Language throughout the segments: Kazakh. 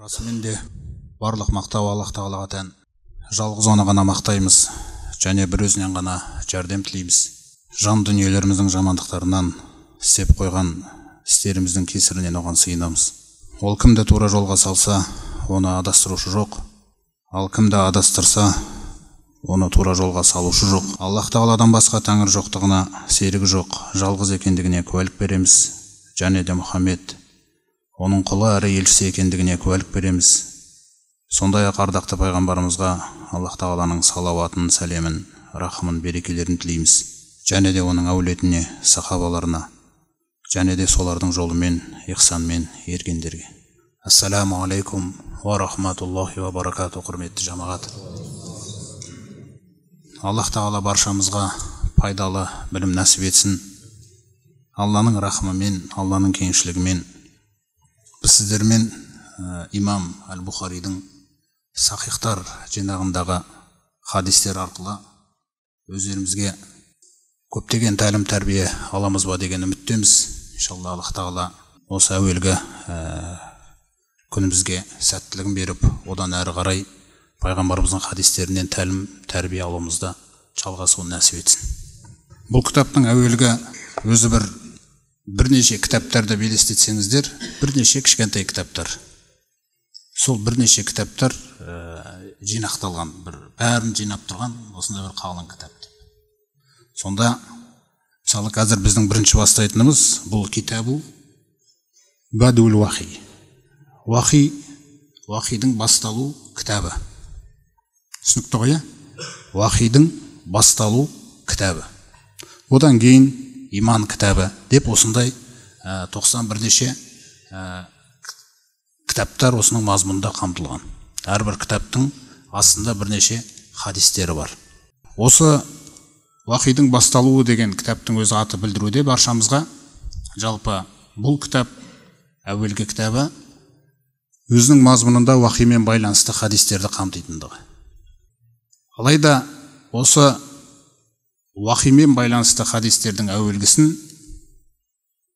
Расымен де барлық мақтау Аллах Тағалаға тән. Жалғыз оны ғана мақтаймыз және бір өзінен ғана жәрдем тілейміз. Жан дүниелеріміздің жамандықтарынан, істеп қойған істеріміздің кесірінен оған сыйынамыз. Ол кімді тура жолға салса, оны адастырушы жоқ. Ал кімді адастырса, оны тура жолға салушы жоқ. Аллах Тағаладан басқа тәңір жоқтығына серігі жоқ, жалғыз екендігіне куәлік береміз. Және де Мұхаммед оның құлы әрі елшісі екендігіне куәлік береміз. Сондай-ақ ардақты пайғамбарымызға Аллах Тағаланың салауатын, сәлемін, рахымын, берекелерін тілейміз. Және де оның әулетіне, сахабаларына, және де солардың жолымен, ихсанмен ергендерге. Ассаламу алейкум ва рахматуллахи ва баракату, құрметті жамағат. Аллах Тағала баршамызға пайдалы білім нәсіп етсін. Алланың рахмымен, Алланың кеңшілігімен біз сіздермен имам Әл-Бұхаридің сахихтар жинағындағы хадистер арқылы өздерімізге көптеген тәлім тәрбие аламыз ба деген үміттеміз. Иншалла Аллах Тағала осы әуелгі күнімізге сәттілігін беріп, одан әрі қарай пайғамбарымыздың хадистерінен тәлім тәрбие алуымызда жалғасуын нәсіп етсін. Бұл кітаптың әуелгі өзі бірнеше кітаптарды елестетсеңіздер, бірнеше кішкентай кітаптар. Сол бірнеше кітаптар жинақталған, бәрін жинап тұрған осындай бір қалың кітап. Сонда, мысалы қазір біздің бірінші бастайтынымыз бұл китабу Бадул Вахи. Вахидің басталу кітабы. Түсінікті ғой? Вахидің басталу кітабы. Одан кейін иман кітабы деп осындай 90 бірнеше кітаптар осының мазмұнында қамтылған. Әрбір кітаптың астында бірнеше хадистері бар. Осы Вахидің басталуы деген кітаптың өзі аты білдіруде баршамызға жалпы бұл кітап, әуелгі кітабы, өзінің мазмұнында вахимен байланысты хадистерді қамтитындығы. Алайда осы вахимен байланысты хадистердің әуелгісін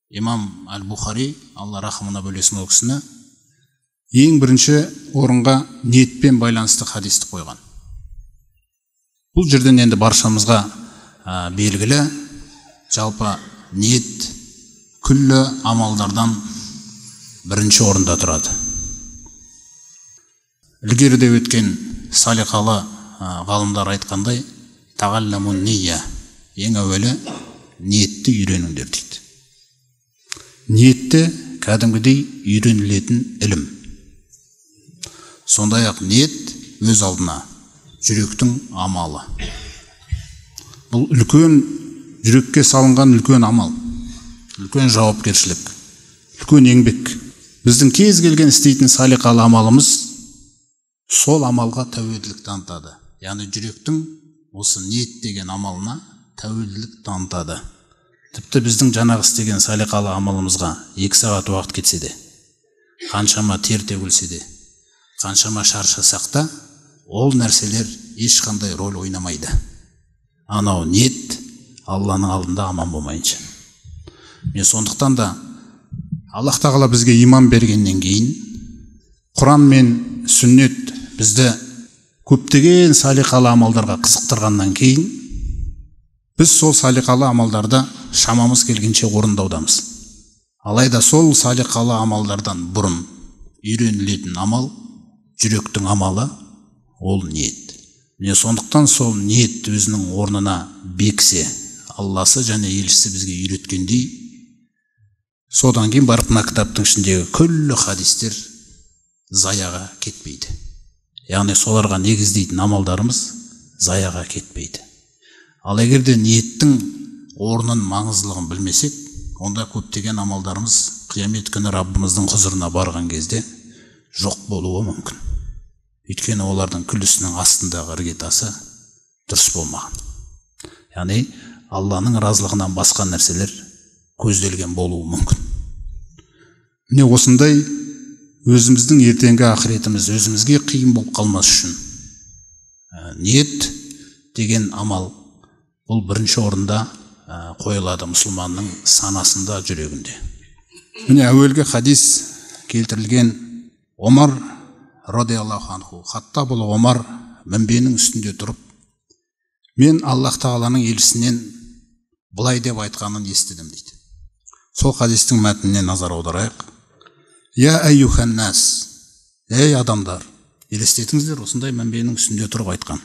имам Әл-Бұхари, Алла рахымына бөлесін ол кісіні, ең бірінші орынға ниетпен байланысты хадисті қойған. Бұл жерден енді баршамызға белгілі, жалпы ниет күллі амалдардан бірінші орында тұрады. Ілгеріде өткен салиқалы ғалымдар айтқандай, тағалламун нiyya, ең әуелі ниетті үйреніңдер дейді. Ниетті кәдімгідей үйренілетін ілім. Сондай-ақ ниет өз алдына жүректің амалы. Бұл үлкен жүрекке салынған үлкен амал, үлкен жауапкершілік, үлкен еңбек. Біздің кез келген істейтін салиқалы амалымыз сол амалға тәуелділік танытады. Яғни жүректің осы ниет деген амалына тәуелділік танытады. Тіпті біздің жаңағы істеген салиқалы амалымызға 2 сағат уақыт кетсе де, қаншама тер төгілсе де, қаншама шаршасақ та, ол нәрселер ешқандай рөл ойнамайды. Анау ниет Алланың алдында аман болмайынша. Мен сондықтан да Аллах Тағала бізге иман бергеннен кейін, Құран мен сүннет бізді көптеген салиқалы амалдарға қызықтырғаннан кейін, біз сол салиқалы амалдарды шамамыз келгенше орындаудамыз. Алайда сол салиқалы амалдардан бұрын үйренілетін амал, жүректің амалы, ол ниет. Міне сондықтан сол ниет өзінің орнына бексе, Алласы және елшісі бізге үйреткендей, содан кейін барып мына кітаптың ішіндегі күллі хадистер заяға кетпейді. Яғни соларға негіздейтін амалдарымыз заяға кетпейді. Ал егерде ниеттің орнын, маңыздылығын білмесек, онда көптеген амалдарымыз қиямет күні Раббымыздың құзырына барған кезде жоқ болуы мүмкін. Өйткені олардың күллісінің астындағы іргетасы дұрыс болмаған. Яғни Алланың разылығынан басқа нәрселер көзделген болуы мүмкін. Міне осындай өзіміздің ертеңгі ақыретіміз өзімізге қиын болып қалмас үшін ниет деген амал бұл бірінші орында қойылады мұсылманның санасында, жүрегінде. Міне әуелгі хадис келтірілген Омар радиаллаху анху, Хаттаб Омар мінбенің үстінде тұрып, мен Аллах Тағаланың елшісінен былай деп айтқанын естідім дейді. Сол хадистің мәтініне назар аударайық. Я айюханнас, ей адамдар, елестетіңіздер, осындай мінбенің үстінде тұрып айтқан.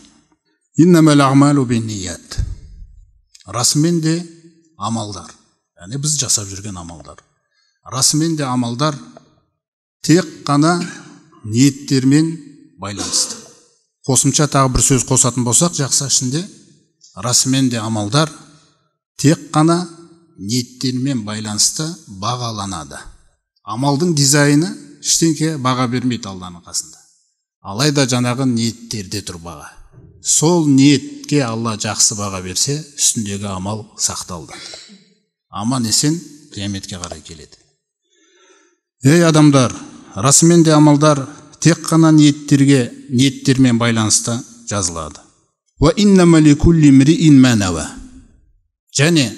Иннамал аъмалу бинният. Расымен де амалдар, яғни біз жасап жүрген амалдар. Расымен де амалдар тек қана ниеттермен байланысты. Қосымша тағы бір сөз қосатын болсақ, жақсы ішінде, расымен де амалдар тек қана ниеттермен байланысты бағаланады. Амалдың дизайны ештеңке баға бермейді Алланың қасында. Алайда жаңағы ниеттерде тұр баға. Сол ниетке Алла жақсы баға берсе, үстіндегі амал сақталды. Аман есен қияметке қарай келеді. Ей адамдар, расымен де амалдар тек қана ниеттермен байланысты жазылады. Ва иннама ликулли имриин ма нава. Және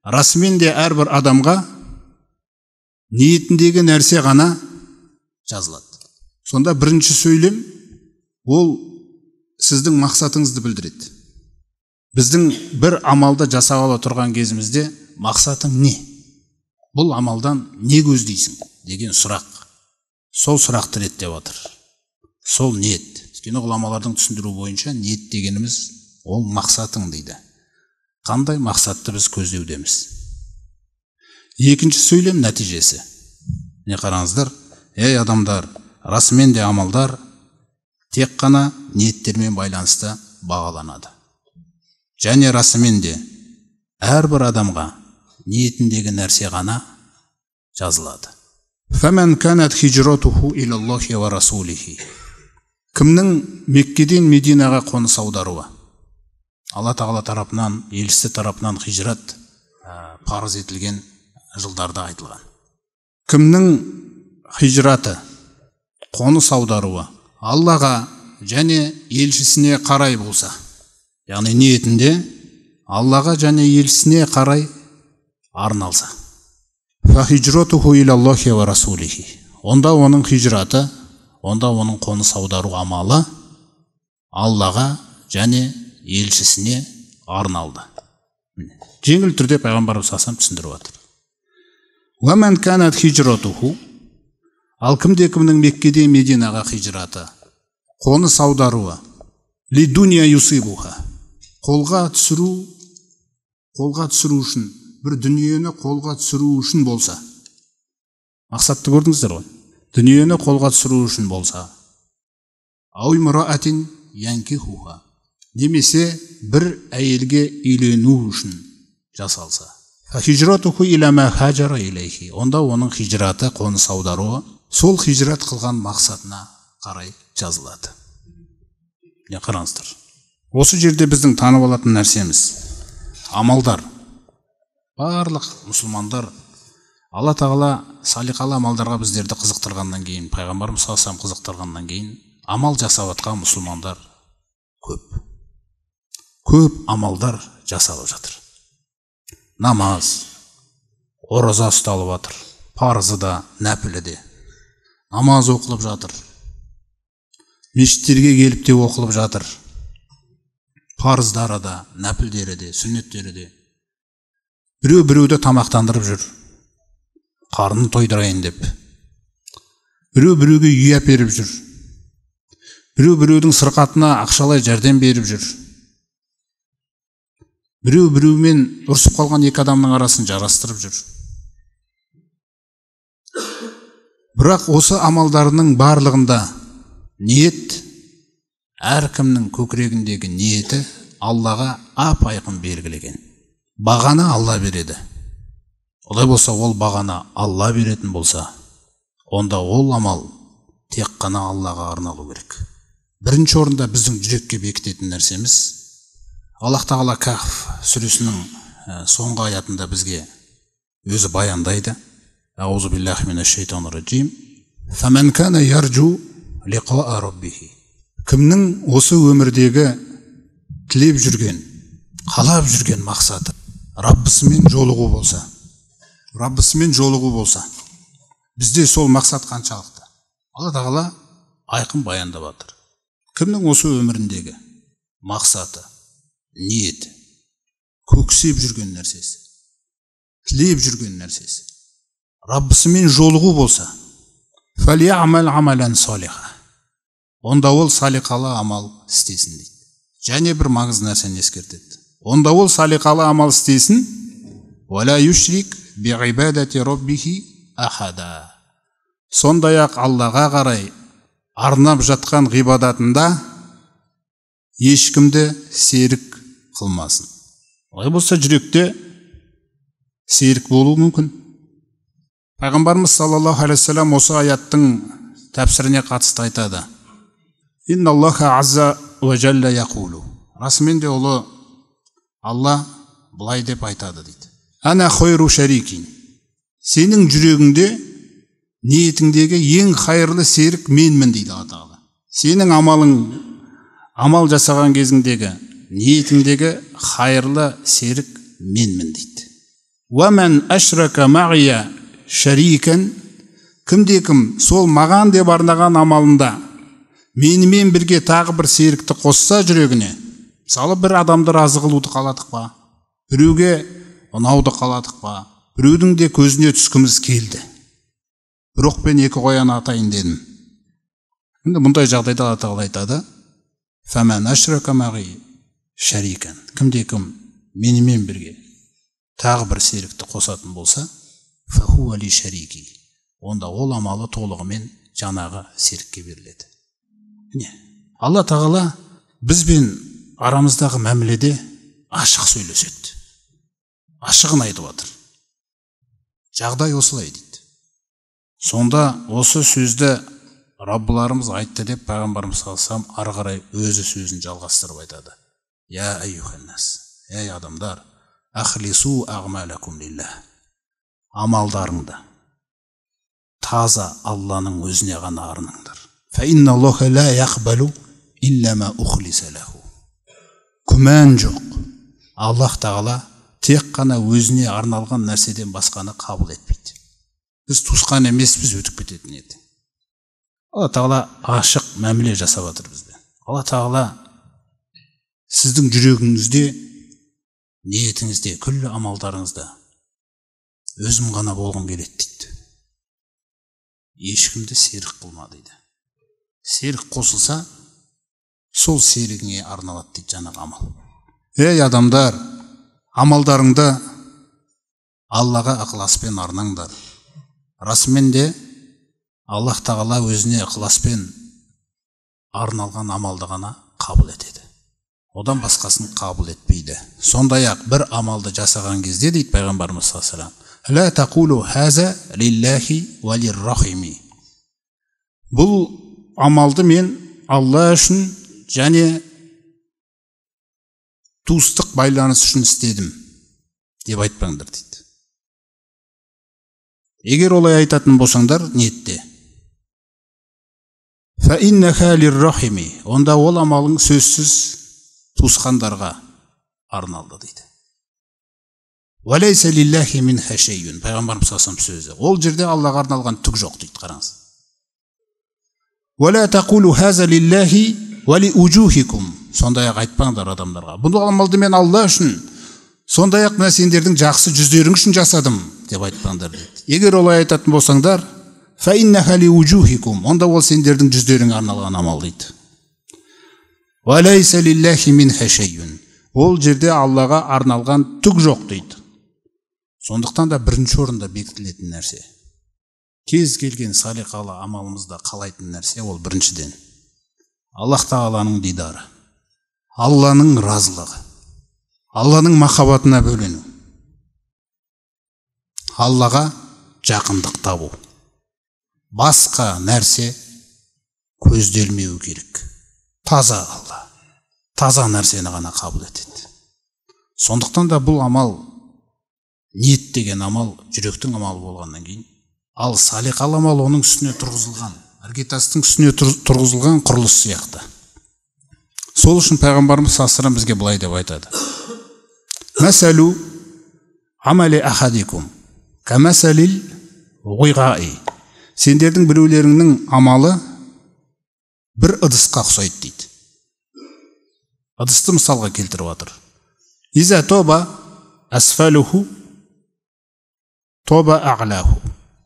расымен де әрбір адамға ниетіндегі нәрсе ғана жазылады. Сонда бірінші сөйлем ол сіздің мақсатыңызды білдіреді. Біздің бір амалды жасағалы тұрған кезімізде мақсатың не? Бұл амалдан не көздейсің деген сұрақ. Сол сұрақты реттеп отыр. Сол ниет. Өйткені ғұламалардың түсіндіру бойынша ниет дегеніміз ол мақсатың дейді. Қандай мақсатты біз көздеудеміз? Екінші сөйлем нәтижесі. Не қараңыздар? Ей адамдар, расымен де амалдар тек қана ниеттермен байланысты бағаланады. Және расымен де әрбір адамға ниетіндегі нәрсе ғана жазылады. Фәмән канат хижратуху илаллахи ва расулихи. Кімнің Меккеден Мединаға қоныс аударуы, Алла Тағала тарапынан, елшісі тарапынан хижрат парыз етілген жылдарда айтылған. Кімнің хижраты, қоныс аударуы Аллаға және елшісіне қарай болса, яғни ниетінде Аллаға және елшісіне қарай арналса, фахижратуху илаллахи ва расулихи. Онда оның хижраты, онда оның қоныс аудару амалы Аллаға және елшісіне арналды. Жеңіл түрде пайғамбарымыз салам түсіндіріп отыр. Ва ман канат хижратуху. Ал кімде-кімнің Меккеден Мединаға хижраты, қоныс аударуы, ли дуния юсибуха. Қолға түсіру үшін, бір дүниені қолға түсіру үшін болса. Мақсатты көрдіңіздер ғой. Дүниені қолға түсіру үшін болса. Ау имраатин янкихуха. Немесе бір әйелге үйлену үшін жасалса. Хижратуху иля ма хаджара илейхи. Онда оның хижраты, қоныс аударуы сол хижрат қылған мақсатына қарай жазылады. Не қараңыздар. Осы жерде біздің танып алатын нәрсеміз амалдар. Барлық мұсылмандар Алла Тағала салиқалы амалдарға біздерді қызықтырғаннан кейін, пайғамбарымыз салам қызықтырғаннан кейін, амал жасап жатқан мұсылмандар көп. Көп амалдар жасалып жатыр. Намаз, ораза ұсталып жатыр. Парызы да, нәпілі де. Намаз оқылып жатыр. Мешіттерге келіп те оқылып жатыр. Парыздары да, нәпілдері де, сүннеттері де. Біреуді тамақтандырып жүр. Қарнын тойдырайын деп. Біреуге үй әперіп жүр. Біреудің сырқатына ақшалай жәрдем беріп жүр. Біреумен ұрсып қалған екі адамның арасын жарастырып жүр. Бірақ осы амалдарының барлығында ниет, әркімнің көкірегіндегі ниеті Аллаға ап-айқын белгілеген. Бағаны Алла береді. Олай болса, ол бағаны Алла беретін болса, онда ол амал тек қана Аллаға арналу керек. Бірінші орында біздің жүрекке бекітетін нәрсеміз Аллах Тағала Кахф сүресінің соңғы аятында бізге өзі баяндайды. Аузу биллахи минаш шайтанир раджим. Фаман кана ярджу лиқаа раббихи. Кімнің осы өмірдегі тілеп жүрген, қалап жүрген мақсаты Раббысымен жолығу болса, бізде сол мақсат қаншалықты? Алла Тағала айқын баяндап жатыр. Кімнің осы өміріндегі мақсаты, ниеті, көксеп жүрген нәрсесі, тілеп жүрген нәрсесі, Раббысымен жолығу болса, фәлиъмал амалан салиха, онда ол салиқалы амал істесін дейді. Және бір маңызды нәрсені ескертеді. Онда ол салиқалы амал істесін, вала юшрик биғибадати раббихи ахада. Сондай-ақ Аллаға қарай арнап жатқан ғибадатында ешкімді серік қылмасын. Олай болса жүректе серік болуы мүмкін. Пайғамбарымыз саллаллаху алейхи вассалам осы аяттың тәпсіріне қатысты айтады. Инналлаха азза ва жалла яқулу. Расымен де ұлы Алла былай деп айтады дейді. Ана хойру шарикин. Сенің жүрегіңде, ниетіңдегі ең хайырлы серік менмін дейді Алла Тағала. Сенің амал жасаған кезіңдегі, ниетіңдегі хайырлы серік менмін дейді. Ва ман ашрака мағия шарикен. Кімде-кім сол маған деп арнаған амалында менімен бірге тағы бір серікті қосса жүрегіне, мысалы бір адамды разы қылуды қаладық па, біреуге ұнауды қаладық па, біреудің де көзіне түскіміз келді, бір оқпен екі қоян атайын дедім. Енді мұндай жағдайда Алла Тағала айтады, фәмән ашрака мағи шарикен. Кімде-кім менімен бірге тағы бір серікті қосатын болса, фахуа ли шарики, онда ол амалы толығымен жаңағы серікке беріледі. Алла Тағала бізбен арамыздағы мәміледе ашық сөйлеседі. Ашығын айтып жатыр. Жағдай осылай дейді. Сонда осы сөзді Раббыларымыз айтты деп Пайғамбарымыз салсам, ары қарай өзі сөзін жалғастырып айтады. Я айюханнас, ей адамдар, ахлису ағмалакум лиллах. Амалдарыңды таза Алланың өзіне ғана арнаңдар. Фаинналлаха ла яқбалу илля ма ухлиса лаху. Күмән жоқ. Аллах Тағала тек қана өзіне арналған нәрседен басқаны қабыл етпейді. Біз туысқан емеспіз, өтіп кететін еді. Алла Тағала ашық мәміле жасап жатыр бізбен. Алла Тағала сіздің жүрегіңізде, ниетіңізде, күллі амалдарыңызда өзім ғана болғым келеді дейді. Ешкімді серік қылма дейді. Серік қосылса, сол серігіңе арналады дейді жаңағы амал. Ей адамдар, амалдарыңды Аллаға ықыласпен арнаңдар. Расымен де Аллах Тағала өзіне ықыласпен арналған амалды ғана қабыл етеді. Одан басқасын қабыл етпейді. Сондай-ақ бір амалды жасаған кезде дейді Пайғамбарымыз саллаллаху алейхи ва саллям, ла тақулу хаза лиллахи ва лиррахими. Бұл амалды мен Алла үшін және туыстық байланыс үшін істедім деп айтпаңдар дейді. Егер олай айтатын болсаңдар, ниетте, фаиннаха лиррахими, онда ол амалың сөзсіз туысқандарға арналды дейді. Валайса лиллахи мин хашайюн. Пайғамбарымыз саллаллаху алейхи ва саллям сөзі. Ол жерде Аллаға арналған түк жоқ дейді, қараңыз. Вала тақулу хаза лиллахи ва ли уджухикум. Сондай-ақ айтпаңдар адамдарға, бұл амалды мен Алла үшін, сондай-ақ мына сендердің жақсы жүздерің үшін жасадым деп айтпаңдар дейді. Егер олай айтатын болсаңдар, фаиннаха ли уджухикум, онда ол сендердің жүздеріңе арналған амал дейді. Валайса лиллахи мин хашайюн. Ол жерде Аллаға арналған түк жоқ дейді. Сондықтан да бірінші орында бекітілетін нәрсе, кез келген салиқалы амалымызда қалайтын нәрсе, ол біріншіден Аллах Тағаланың дидары, Алланың разылығы, Алланың махаббатына бөлену, Аллаға жақындық табу. Басқа нәрсе көзделмеу керек. Таза Алла, таза нәрсені ғана қабыл етеді. Сондықтан да бұл амал, ниет деген амал, жүректің амалы болғаннан кейін, ал салиқалы амал оның үстіне тұрғызылған, іргетастың үстіне тұрғызылған құрылыс сияқты. Сол үшін Пайғамбарымыз саллаллаху алейхи ва саллям бізге былай деп айтады. Мәсәлу амали ахадикум камасалил ғиғаи. Сендердің біреулеріңнің амалы бір ыдысқа ұқсайды дейді. Ыдысты мысалға келтіріп жатыр. Иза тоба асфалуху тоба ағлаху.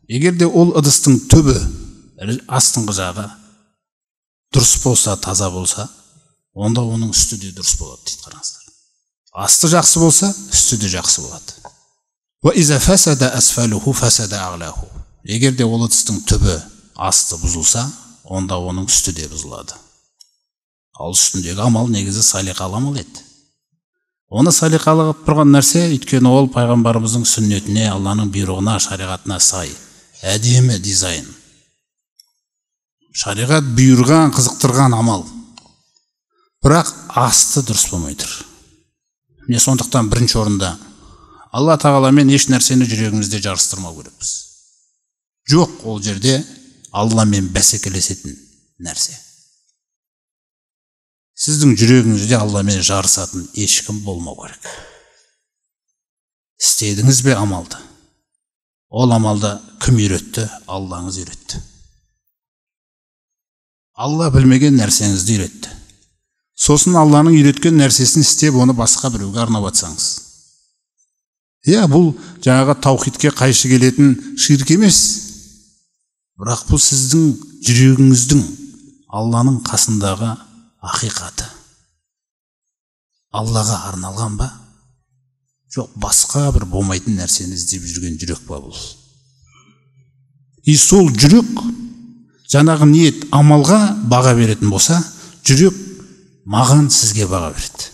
Егерде ол ыдыстың түбі, астыңғы жағы дұрыс болса, таза болса, онда оның үсті де дұрыс болады дейді. Қараңыздар. Асты жақсы болса, үсті де жақсы болады. Ва иза фасада асфалуху фасада ағлаху. Егерде ол ыдыстың түбі, асты бұзылса, онда оның үсті де бұзылады. Ал үстіндегі амал негізі салиқалы амал еді. Оны салиқалы қылып тұрған нәрсе, өйткені ол пайғамбарымыздың сүннетіне, Алланың бұйрығына, шариғатына сай, әдемі дизайн. Шариғат бұйырған, қызықтырған амал. Бірақ асты дұрыс болмай тұр. Міне сондықтан бірінші орында Алла тағаламен еш нәрсені жүрегімізде жарыстырмау керекпіз. Жоқ, ол жерде Алламен бәсекелесетін нәрсе. Сіздің жүрегіңізде Алламен жарысатын ешкім болмау керек. Істедіңіз бе амалды? Ол амалды кім үйретті? Аллаңыз үйретті. Алла білмеген нәрсеңізді үйретті. Сосын Алланың үйреткен нәрсесін істеп, оны басқа біреуге арнап атсаңыз. Бұл жаңағы таухидке қайшы келетін ширк емес. Бірақ бұл сіздің жүрегіңіздің Алланың қасындағы ақиқаты. Аллаға арналған ба? Жоқ, басқа бір болмайтын нәрсені іздеп жүрген жүрек ба бұл? Сол жүрек жаңағы ниет амалға баға беретін болса, жүрек маған сізге баға береді.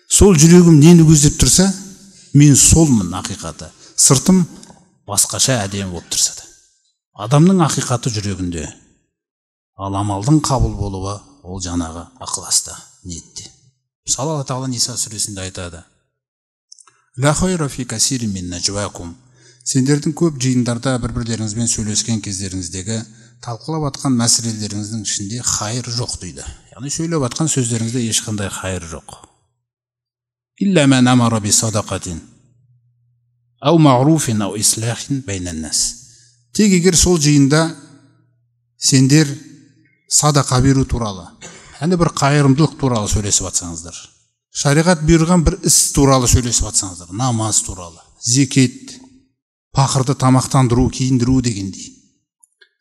Сол жүрегім нені көздеп тұрса, мен солмын ақиқаты. Сыртым басқаша әдемі болып тұрса да. Адамның ақиқаты жүрегінде. Ал амалдың қабыл болуы ол жаңағы ықыласта, ниетте. Мысалы Алла тағала Ниса сүресінде айтады: «Ла хайра фи касирин мин najwaakum». Сендердің көп жиындарда бір-бірлеріңізбен сөйлескен кездеріңіздегі талқылап атқан мәселелеріңіздің ішінде хайыр жоқ дейді. Яғни сөйлеп атқан сөздеріңізде ешқандай хайыр жоқ. Илля ман амара би садақатин ау мағруфин ау ислахин байнан нас. Тек егер сол жиында сендер садақа беру туралы, яғни бір қайырымдылық туралы сөйлесіп атсаңыздар, шариғат бұйырған бір іс туралы сөйлесіп атсаңыздар, намаз туралы, зекет, пақырды тамақтандыру, киіндіру дегендей.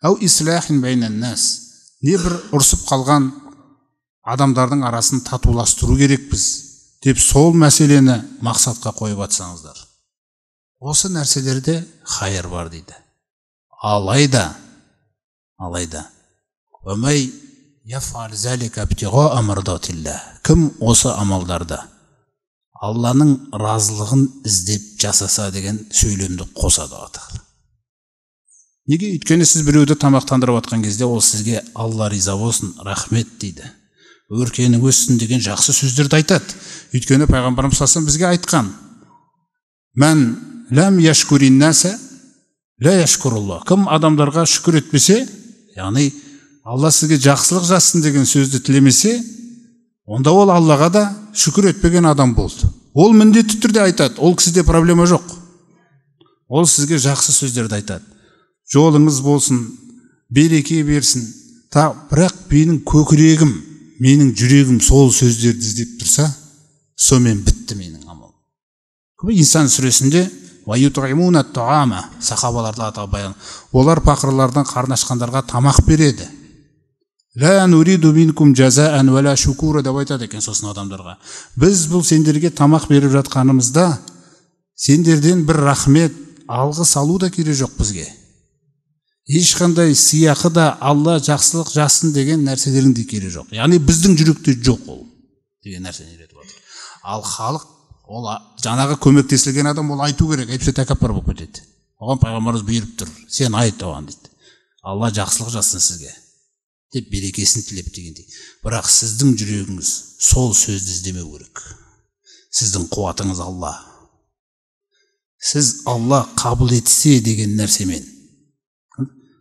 Ау ислахин байнан нас. Не бір ұрсып қалған адамдардың арасын татуластыру керекпіз деп сол мәселені мақсатқа қойып атсаңыздар, осы нәрселерде хайыр бар дейді. Алайда өмей яфал залика ibtigha amrdatillah. Кім осы амалдарда Алланың разылығын іздеп жасаса деген сөйлемді қосады атағыр. Неге? Өйткені сіз біреуді тамақтандырып атқан кезде ол сізге Алла риза болсын, рахмет дейді. Өркенің өссін деген жақсы сөздерді айтады. Өйткені пайғамбарымыз саллаллаху бізге айтқан: «Мән ләм яшкурин наса ла яшкуруллах». Кім адамдарға шүкір етпесе, яғни Алла сізге жақсылық жассын деген сөзді тілемесе, онда ол Аллаға да шүкір етпеген адам болды. Ол міндетті түрде айтады, ол кісіде проблема жоқ. Ол сізге жақсы сөздерді айтады. Жолыңыз болсын, береке берсін. Бірақ менің көкірегім, менің жүрегім сол сөздерді іздеп тұрса, сонымен бітті менің амал. Инсан сүресінде сахабаларды атап баян. Олар пақырлардан қарны ашқандарға тамақ береді. Ла нуриду минкум жазаан вала шукура деп айтады екен сосын адамдарға. Біз бұл сендерге тамақ беріп жатқанымызда сендерден бір рахмет, алғыс алу да керек жоқ бізге. Ешқандай сыйақы да Алла жақсылық жассын деген нәрселерің де керек жоқ. Яғни біздің жүректе жоқ ол деген нәрсені үйретіп отыр. Ал халық, ол жаңағы көмектесілген адам, ол айту керек, әйтпесе тәкаппар болып кетеді. Оған пайғамбарымыз бұйырып тұр, сен айт оған дейді. Алла жақсылық жассын сізге деп берекесін тілеп дегендей. Бірақ сіздің жүрегіңіз сол сөзді іздемеу керек. Сіздің қуатыңыз Алла. Сіз Алла қабыл етсе деген нәрсемен,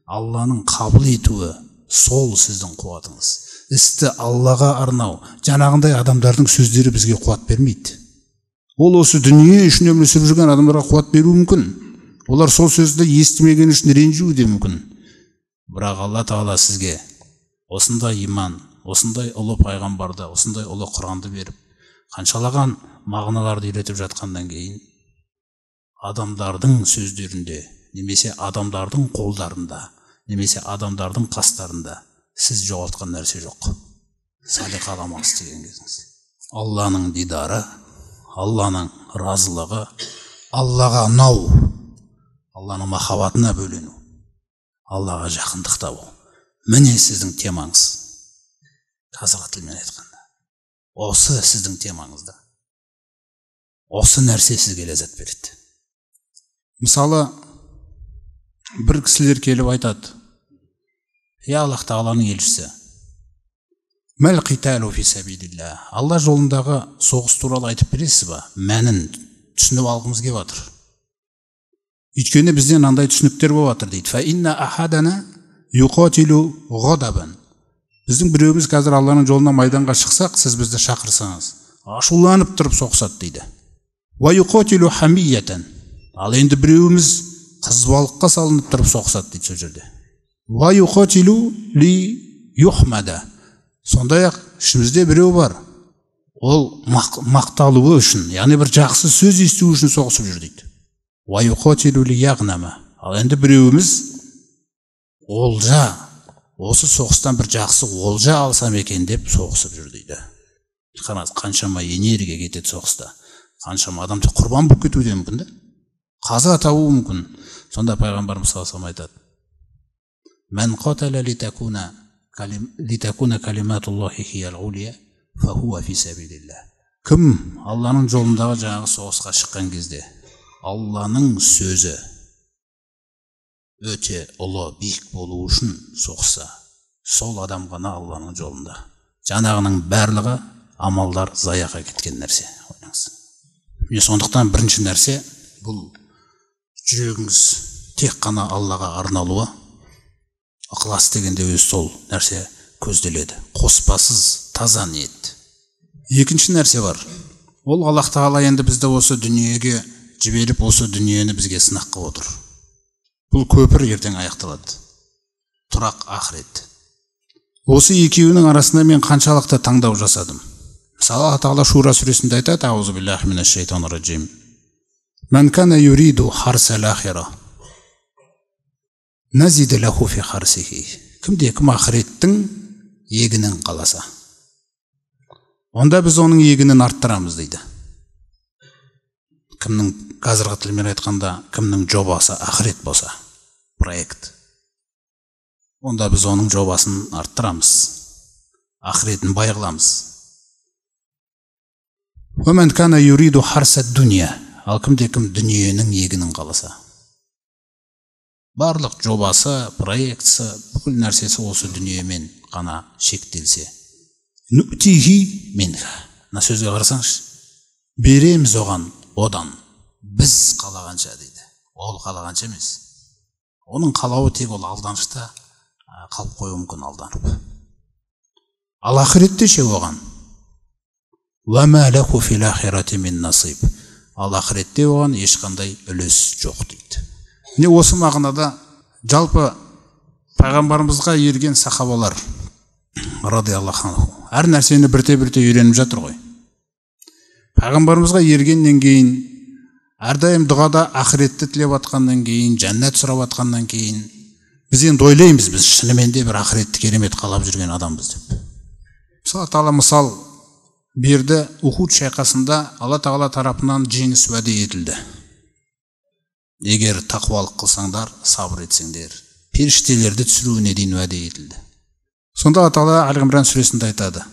Алланың қабыл етуі сол сіздің қуатыңыз. Істі Аллаға арнау, жаңағындай адамдардың сөздері бізге қуат бермейді. Ол осы дүние үшін өмір сүріп жүрген адамдарға қуат беруі мүмкін. Олар сол сөзді естімеген үшін ренжуі де мүмкін. Бірақ Алла Тағала сізге осындай иман, осындай ұлы пайғамбарды, осындай ұлы Құранды беріп, қаншалаған мағыналарды үйретіп жатқаннан кейін, адамдардың сөздерінде, немесе адамдардың қолдарында, немесе адамдардың қастарында сіз жоғалтқан нәрсе жоқ. Салиқалы амал істеген кезіңіз. Алланың дидары, Алланың разылығы, Аллаға ұнау, Алланың махаббатына бөлену, Аллаға жақындық табу. Міне сіздің темаңыз. Қазіргі тілмен айтқанда. Осы сіздің темаңызда. Осы нәрсе сізге ләззат береді. Мысалы, бір кісілер келіп айтады: "Я Аллах Тағаланың елшісі, мәл қиталу фи сабилилля, Алла жолындағы соғыс туралы айтып бересіз ба? Мәнін түсініп алғымыз келіп жатыр. Өйткені бізден андай түсініктер болып жатыр" дейді. Фа инна ахадана юқатилу ғадабан. Біздің біреуіміз қазір Алланың жолына майданға шықсақ, сіз бізді шақырсаңыз, ашуланып тұрып соғысады дейді. Ва юқатилу хамиятан. Ал енді біреуіміз қызбалыққа салынып тұрып соғысады дейді сол жерде. Ва юқатилу ли юхмада. Сондай-ақ ішімізде біреу бар, ол мақталуы үшін, яғни бір жақсы сөз есту үшін соғысып жүр дейді. Ва юқатилу ли яғнама. Ал енді біреуіміз олжа, осы соғыстан бір жақсы олжа алсам екен деп соғысып жүр дейді. Қаншама энергия кетеді соғыста, қаншама адамды құрбан болып кетуі мүмкін да, қаза табуы мүмкін. Сонда пайғамбарымыз саллаллаху алейхи айтады: "Мен қатала литакуна калиматуллахи хиял улия фа хуа фи сабилилля." Кім Алланың жолындағы жаңағы соғысқа шыққан кезде Алланың сөзі өте ұлы, биік болу үшін соғысса, сол адам ғана Алланың жолында. Жаңағының барлығы амалдар заяға кеткен нәрсе. Сондықтан бірінші нәрсе бұл жүрегіңіз тек қана Аллаға арналуы. Ықылас дегенде өз сол нәрсе көзделеді. Қоспасыз таза ниет. Екінші нәрсе бар. Ол Аллах Тағала енді бізді осы дүниеге жіберіп, осы дүниені бізге сынақ қылып отыр. Бұл көпір ертең аяқталады. Тұрақ ақырет. Осы екеуінің арасында мен қаншалықты таңдау жасадым. Мысалы, Аллах Тағала Шура сүресінде айтады: "Аузу биллахи минаш шайтанир раджим. Ман кана юриду харсал ахира назид лаху фи харсихи." Кімде кім ақыреттің егінін қаласа, онда біз оның егінін арттырамыз дейді. Кімнің, қазіргі тілмен айтқанда, кімнің жобасы ақырет болса, проект, онда біз оның жобасын арттырамыз, ақыретін бай қыламыз. Ваман кана юриду харсад дуния. Ал кімде кім дүниенің егінін қаласа, барлық жобасы, проектісі, бүкіл нәрсесі осы дүниемен ғана шектелсе, нутихи минха. Мына сөзге қарасаңыз, береміз оған одан, біз қалағанша дейді. Ол қалағанша емес. Оның қалауы тек ол алданышта қалып қою мүмкін, алданып. Ал ақыретте ше оған. Ва ма лаху фил ахирати мин насиб. Ал ақыретте оған ешқандай үлес жоқ дейді. Не осы мағынада жалпы пайғамбарымызға ерген сахабалар радиаллаху анху әр нәрсені бірте-бірте үйреніп жатыр ғой. Пайғамбарымызға ергеннен кейін, әрдайым дұғада ақыретті тілеп атқаннан кейін, жәннат сұрап атқаннан кейін, біз енді ойлаймыз, біз шынымен де бір ақыретті керемет қалап жүрген адамбыз деп. Мысалы Тағала мысал берді. Ухуд шайқасында Алла Тағала тарапынан жеңіс уәде етілді. Егер тақуалық қылсаңдар, сабыр етсеңдер, періштелерді түсіруіне дейін уәде етілді. Сонда Алла Тағала Әл-Имран сүресінде айтады: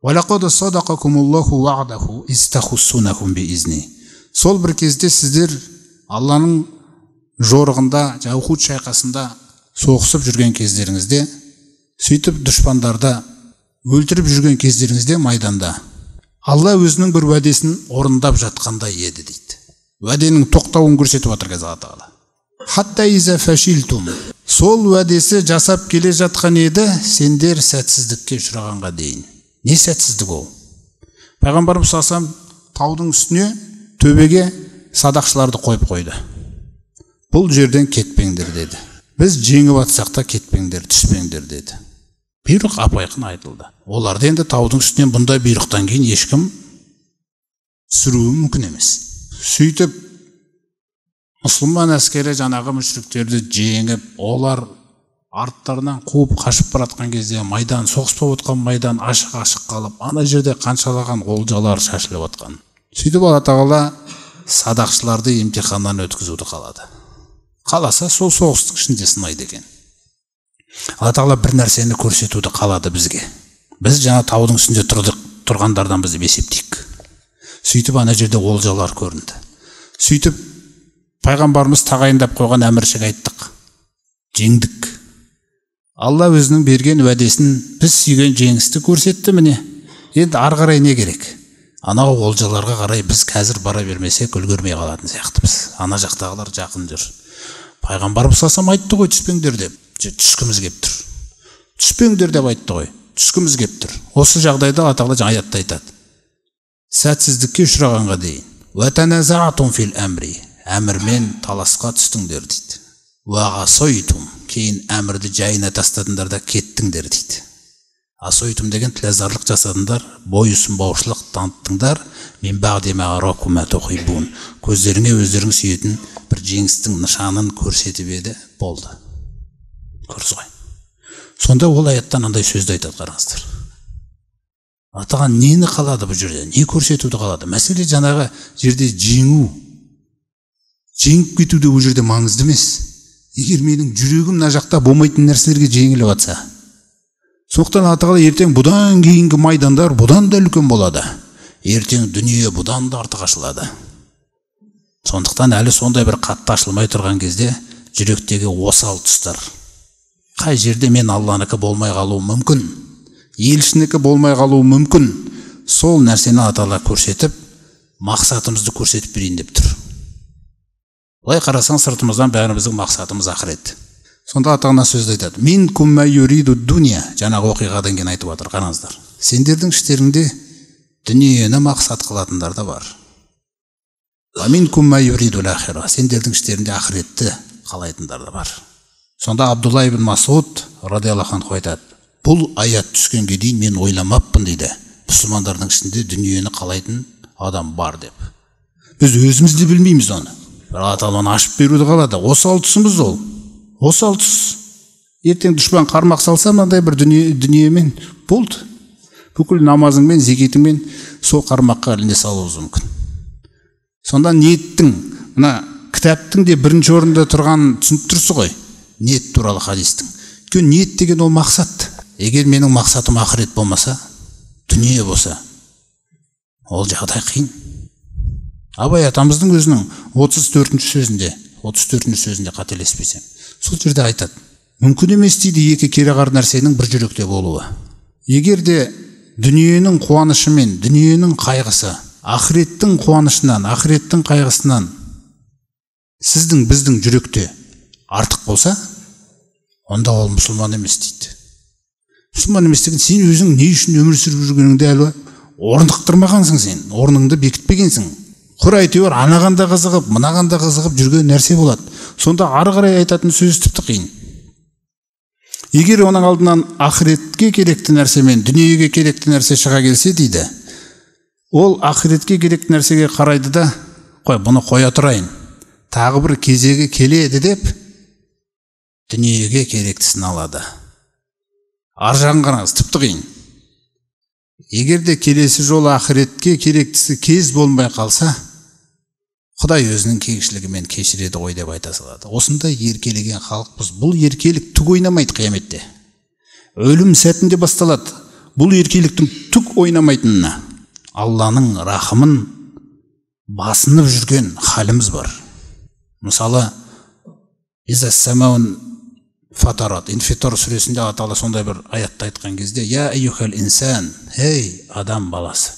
"Валақад садақакумуллаху ваъдаху истахуссунахум биизни." Сол бір кезде сіздер Алланың жорығында, Ухуд шайқасында соғысып жүрген кездеріңізде, сөйтіп дұшпандарды өлтіріп жүрген кездеріңізде майданда, Алла өзінің бір уәдесін орындап жатқандай еді дейді. Уәденің тоқтауын көрсетіп отыр қазір Алла Тағала. Хатта иза фашилтум. Сол уәдесі жасап келе жатқан еді, сендер сәтсіздікке ұшырағанға дейін. Не сәтсіздік ол? Пайғамбарымыз саллаллаху алейхи вассалам таудың үстіне, төбеге садақшыларды қойып қойды. Бұл жерден кетпеңдер деді. Біз жеңіп атсақ та кетпеңдер, түспеңдер деді. бұйрық ап-айқын айтылды. Оларды енді таудың үстінен бұндай бұйрықтан кейін ешкім сүруі мүмкін емес. Сөйтіп мұсылман әскері жаңағы мүшриктерді жеңіп, олар арттарынан қуып қашып баратқан кезде майдан, соғыс болып отқан майдан ашық-ашық қалып, ана жерде қаншалаған олжалар шашылып отқан. Сөйтіп Алла тағала садақшыларды емтиханнан өткізуді қалады. Қаласа сол соғыстың ішінде сынайды екен. Алла тағала бір нәрсені көрсетуді қалады бізге. Біз жаңа таудың үстінде тұрғандардан бізді есептейік. Сөйтіп ана жерде олжалар көрінді. Сөйтіп пайғамбарымыз тағайындап қойған әміршіге айттық. Жеңдік. Алла өзінің берген уәдесін біз сүйген жеңісті көрсетті міне. Енді ары қарай не керек? Анау олжаларға қарай біз қазір бара бермесек үлгермей қалатын сияқтымыз. Ана жақтағылар жақын жүр. Пайғамбарымыз салсам айтты ғой, түспеңдер деп. Түскіміз кеп тұр. Түспеңдер деп айтты ғой. Түскіміз кеп тұр. Осы жағдайда Алла тағала аятта айтады. Сәтсіздікке ұшырағанға дейін. Уәтәнәзәғатум фил әмри. Әмірмен таласқа түстіңдер дейді. Уағасойтум. Кейін әмірді жайына тастадыңдар да кеттіңдер дейді. Асойтум деген тілазарлық жасадыңдар, бойұсынбаушылық таныттыңдар. Мен бағдема ракума тухиббун. Көздеріңе өздерің сүйетін бір жеңістің нышанын көрсетіп еді, болды. Көрсіз ғой. Сонда ол аяттан андай сөзді айтады, қараңыздар. Атаған нені қалады бұл жерде? Не көрсетуді қалады? Мәселе жаңағы жерде жеңу. Жеңіп кетуде бұл жерде маңызды емес. Егер менің жүрегім мына жақта болмайтын нәрселерге жеңіліп жатса, сондықтан Алла тағала ертең бұдан кейінгі майдандар бұдан да үлкен болады. Ертең дүние бұдан да артық ашылады. Сондықтан әлі сондай бір қатты ашылмай тұрған кезде жүректегі осал тұстар. Қай жерде мен Алланыкі болмай қалуым мүмкін, елшінікі болмай қалуым мүмкін. Сол нәрсені Алла тағала көрсетіп, мақсатымызды көрсетіп берейін деп тұр. Олай қарасаң, сыртымыздан бәріміздің мақсатымыз ақырет. Сонда Алла тағала сөзді айтады. Мин кумма юриду дуния. Жаңағы оқиғадан кейін айтып отыр, қараңыздар. Сендердің іштеріңде дүниені мақсат қылатындар да бар. Ва мин кумма юриду лахира. Сендердің іштеріңде ақыретті қалайтындар да бар. Сонда Абдулла ибн Масуд радиаллаху анху айтады. Бұл аят түскенге дейін мен ойламаппын дейді. Мұсылмандардың ішінде дүниені қалайтын адам бар деп. Біз өзіміз де білмейміз оны. Алла тағала оны ашып беруді қалады. Осал тұсымыз ол. Осал тұс. Ертең дұшпан қармақ салса, мынандай бір дүниемен болды. Бүкіл намазыңмен, зекетіңмен сол қармаққа іліне салуымыз мүмкін. Сонда ниеттің, мына кітаптың де бірінші орында тұрған түсініп тұрсыз ғой. Ниет туралы хадистің. Өйткені ниет деген ол мақсат. Егер менің мақсатым ақырет болмаса, дүние болса, ол жағдай қиын. Абай атамыздың өзінің 34-ші сөзінде қателеспесем, сол жерде айтады. Мүмкін емес дейді екі кереғар нәрсенің бір жүректе болуы. Егер де дүниенің қуанышы мен дүниенің қайғысы, ақыреттің қуанышынан, ақыреттің қайғысынан сіздің біздің жүректе артық болса, онда ол мұсылман емес дейді. Мұсылман емес деген сен өзің не үшін өмір сүріп жүргеніңді әлі орнықтырмағансың, сен орныңды бекітпегенсің. Құр әйтеуір анаған да қызығып, мынаған да қызығып жүрген нәрсе болады. Сонда ары қарай айтатын сөз тіпті қиын. Егер оның алдынан ақыретке керекті нәрсе мен дүниеге керекті нәрсе шыға келсе дейді, ол ақыретке керекті нәрсеге қарайды да, қой, бұны қоя тұрайын. Тағы бір кезегі келеді деп, дүниеге керектісін алады. Ар жағын қараңыз, тіпті қиын. Егер де келесі жолы ақыретке керектісі кез болмай қалса, Құдай өзінің кеңшілігімен кешіреді ғой деп айта салады. Осындай еркелеген халықпыз. Бұл еркелік түк ойнамайды қияметте. Өлім сәтінде басталады. Бұл еркеліктің түк ойнамайтынына Алланың рахымын басынып жүрген халіміз бар. Мысалы, Иза-самаун фатарат, Инфитар сүресінде Алла Тағала сондай бір аятта айтқан кезде, Я айюхал инсан, ей адам баласы,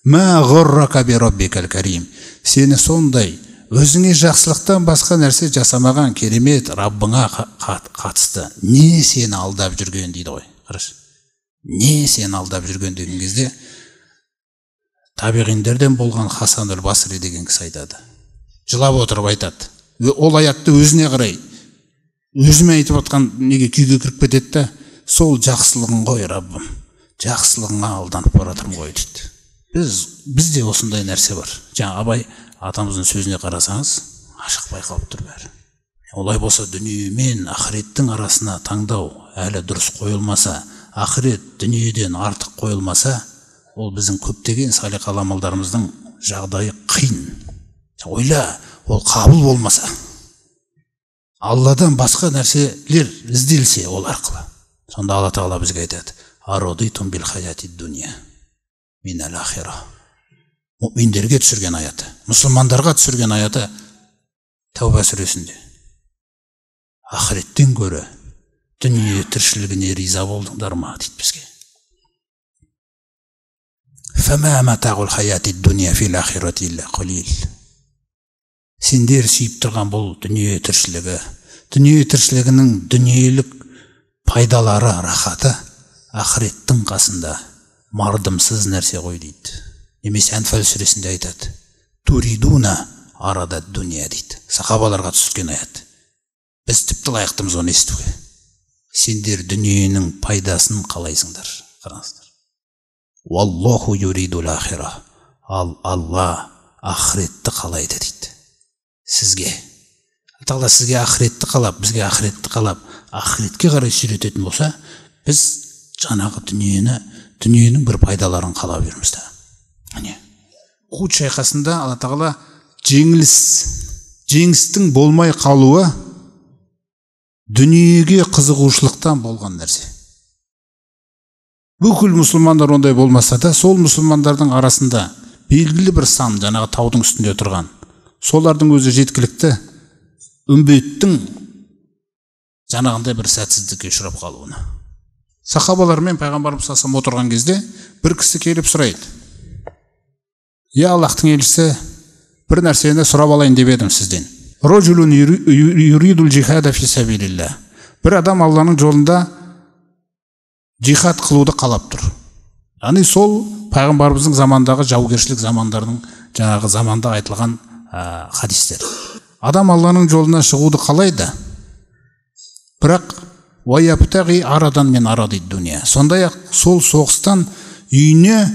ма ғуррака би раббикал карим, сені сондай өзіңе жақсылықтан басқа нәрсе жасамаған керемет Раббыңа қатысты не сені алдап жүрген дейді ғой. Қараш, не сені алдап жүрген деген кезде табиғиндерден болған Хасан аль-Басри деген кісі айтады. Жылап отырып айтады. Ол аятты өзіне қарай өзіме айтып отқан неге күйге кіріп кетеді да, сол жақсылығың ғой Раббым, жақсылығыңа алданып бара жатырмын ғой дейді. Бізде осындай нәрсе бар. Жаңа Абай атамыздың сөзіне қарасаңыз, ашық байқалып тұр бәрі. Олай болса дүние мен ақыреттің арасына таңдау әлі дұрыс қойылмаса, ақырет дүниеден артық қойылмаса, ол біздің көптеген салиқалы амалдарымыздың жағдайы қиын. Ойла, ол қабыл болмаса, Алладан басқа нәрселер ізделсе ол арқылы. Сонда Алла Тағала бізге айтады: "Арадитум бил хаяти дуния минал ахира". Мұъминдерге түсірген аяты, мұсылмандарға түсірген аяты Тәуба сүресінде. Ақыреттен гөрі дүние тіршілігіне риза болдыңдар ма дейді бізге. Фама матағул хаяти дуния фил ахирати илля қалил. Сендер сүйіп тұрған бұл дүние тіршілігінің дүниелік пайдалары, рахаты ақыреттің қасында мардымсыз нәрсе ғой дейді. Немесе Әнфал сүресінде айтады: "Туридуна арада дуния" дейді. Сахабаларға түсірген аят. Біз тіпті лайықтымыз оны естуге. Сендер дүниенің пайдасын қалайсыңдар. Қараңыздар. Валлаху юридул ахира. Алла ақыретті қалайды дейді. Сізге. Алла сізге ақыретті қалап, бізге ақыретті қалап, ақыретке қарай сүйрететін болса, біз жаңағы дүниенің бір пайдаларын қалап жүрміз да. Ухуд шайқасында Алла Тағала жеңістің болмай қалуы дүниеге қызығушылықтан болған нәрсе. Бүкіл мұсылмандар ондай болмаса да, сол мұсылмандардың арасында белгілі бір сан, жаңағы таудың үстінде тұрған, солардың өзі жеткілікті үмбеттің жаңағындай бір сәтсіздікке ұшырап қалуына. Сахабалармен пайғамбарымыз саллаллаху алейхи отырған кезде бір кісі келіп сұрайды: "Я Аллахтың елшісі, бір нәрсені сұрап алайын деп едім сізден. Ражулун юридул джихада фи сабилилла". Бір адам Алланың жолында джихад қылуды қалап тұр. Яғни сол пайғамбарымыздың замандағы жаугершілік замандарының жаңағы заманда айтылған хадистер. Адам Алланың жолына шығуды қалайды, бірақ ваяптағи арадан мен аради дуния. Сондай-ақ сол соғыстан үйіне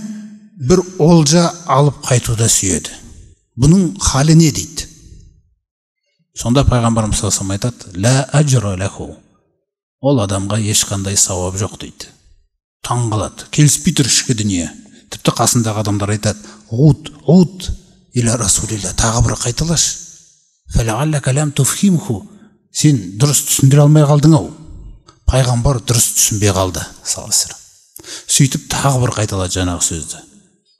бір олжа алып қайтуда сүйеді. Бұның халі не дейді? Сонда пайғамбарымыз саллаллаху алейхи айтады: "Ла аджра лаху". Ол адамға ешқандай сауап жоқ дейді. Таң қалады, келіспей тұр ішкі дүние. Тіпті қасындағы адамдар айтады: "Уд иля расулилла", тағы бір қайталашы. "Фалааллака лам туфхимху", сен дұрыс түсіндіре алмай қалдың-ау. Пайғамбар дұрыс түсінбей қалды, саллаллаху алейхи вассалам. Сөйтіп тағы бір қайталады жаңағы сөзді.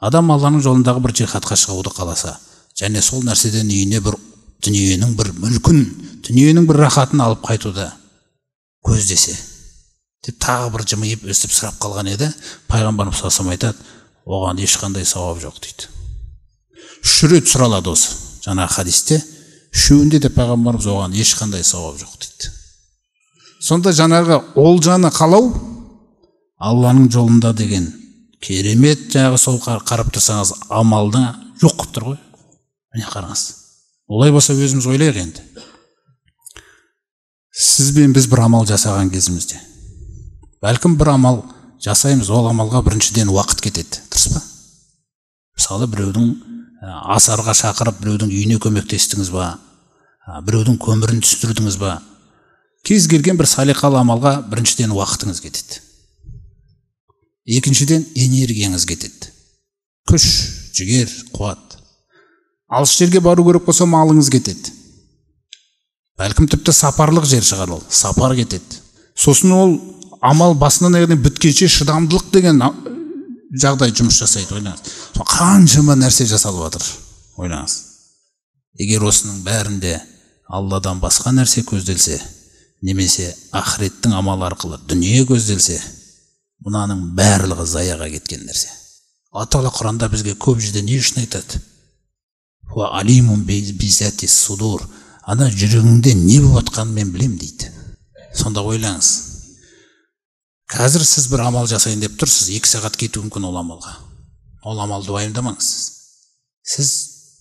Адам Алланың жолындағы бір джихадқа шығуды қаласа, және сол нәрседен үйіне бір дүниенің бір мүлкін, дүниенің бір рахатын алып қайтуды көздесе, деп тағы бір жымиып өстіп сұрап қалған еді. Пайғамбарымыз саллаллаху алейхи айтады: "Оған ешқандай сауап жоқ" дейді. 3 рет сұралады осы жаңағы хадисте. Үшеуінде де пайғамбарымыз оған ешқандай сауап жоқ дейді. Сонда жаңағы олжаны қалау Алланың жолында деген керемет, жаңағы сол қарап тұрсаңыз амалды жоқ қылып тұр ғой. Міне қараңыз. Олай болса өзіміз ойлайық енді. Сіз бен біз бір амал жасаған кезімізде, бәлкім бір амал жасаймыз, ол амалға біріншіден уақыт кетеді, дұрыс па? Мысалы біреудің асарға шақырып, біреудің үйіне көмектестіңіз ба, біреудің көмірін түсірдіңіз ба, кез келген бір салиқалы амалға біріншіден уақытыңыз кетеді. Екіншіден энергияңыз кетеді. Күш, жігер, қуат. Алыс жерге бару керек болса малыңыз кетеді. Бәлкім тіпті сапарлық жер шығар, ол сапар кетеді. Сосын ол амал басынан аяғына біткенше шыдамдылық деген жағдай жұмыс жасайды, ойлаңыз. Қаншама нәрсе жасалып жатыр, ойлаңыз. Егер осының бәрінде Алладан басқа нәрсе көзделсе, немесе ақыреттің амалы арқылы дүние көзделсе, бұнаның барлығы заяға кеткен нәрсе. Алла Тағала Құранда бізге көп жерде не үшін айтады? Ва алимун бизати судур. Ана жүрегіңде не болып жатқанын мен білем дейді. Сонда ойлаңыз. Қазір сіз бір амал жасайын деп тұрсыз, 2 сағат кетуі мүмкін ол амалға. Ол амалды уайымдамаңыз. Сіз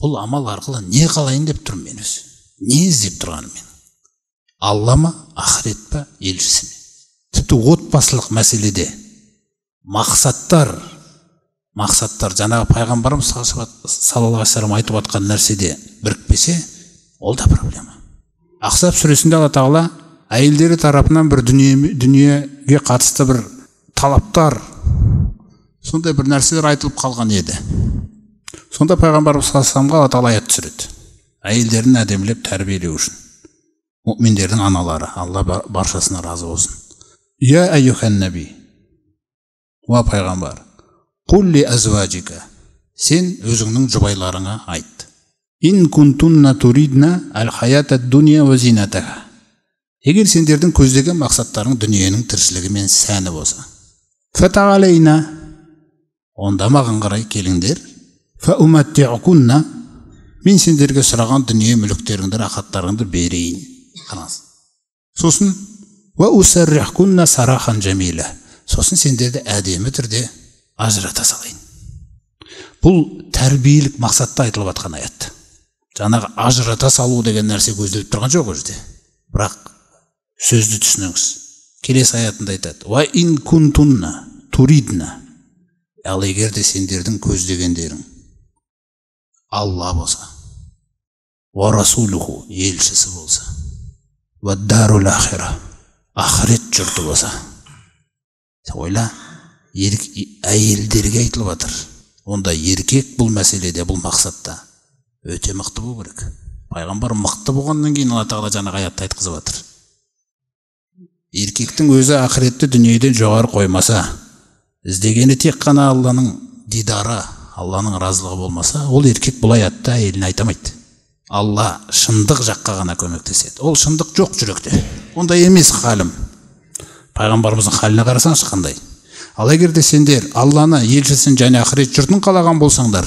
бұл амал арқылы не қалайын деп тұрмын мен өзі? Не іздеп тұрғаным мен? Алла ма, ақырет па, елшісі ме? Тіпті тіпті отбасылық мәселеде мақсаттар жаңағы пайғамбарымыз саллаллаху алейхи вассалам айтып жатқан нәрседе бірікпесе, ол да проблема. Ахзаб сүресінде Алла тағала әйелдері тарапынан бір дүниеге қатысты бір талаптар, сондай бір нәрселер айтылып қалған еді. Сонда пайғамбарымыз саллаллаху алейхи вассаламға Алла тағала аят түсіреді. Әйелдерін әдемілеп тәрбиелеу үшін. Мұъминдердің аналары, Алла баршасына разы болсын. Я айюхан наби, уа пайғамбар, құлли азваджика, сен өзіңнің жұбайларыңа айт. Ин кунтунна туридна ал-хаята дуния ва зинатаха. Егер сендердің көздеген мақсаттарың дүниенің тіршілігі мен сәні болса, фатағалейна, онда маған қарай келіңдер. Фауматти'укунна, мен сендерге сұраған дүние мүліктеріңді, рахаттарыңды берейін. Қараңыз. Сосын ва усаррихкунна сарахан джамила, сосын сендерді әдемі түрде ажырата салайын. Бұл тәрбиелік мақсатта айтылып жатқан аят. Жаңағы ажырата салу деген нәрсе көзделіп тұрған жоқ өзде. Бірақ сөзді түсініңіз. Келесі аятында айтады: ва ин кунтунна туридна, ал егер де сендердің көздегендерің Алла болса, ва расулуху, елшісі болса, ва дарул ахира, ахирет жұрты болса. Ойла, әйелдерге айтылып жатыр. Онда еркек бұл мәселеде, бұл мақсатта өте мықты болу керек. Пайғамбар мықты болғаннан кейін Алла тағала жаңағы аятты айтқызып жатыр. Еркектің өзі ақыретті дүниеден жоғары қоймаса, іздегені тек қана Алланың дидары, Алланың разылығы болмаса, ол еркек бұл аятта әйеліне айтамайды. Алла шындық жаққа ғана көмектеседі. Ол шындық жоқ жүректе. Ондай емес халім. Пайғамбарымыздың халіне қарасаңыз қандай. Ал егер де сендер Алланы, елшісін және ақырет жұртын қалаған болсаңдар,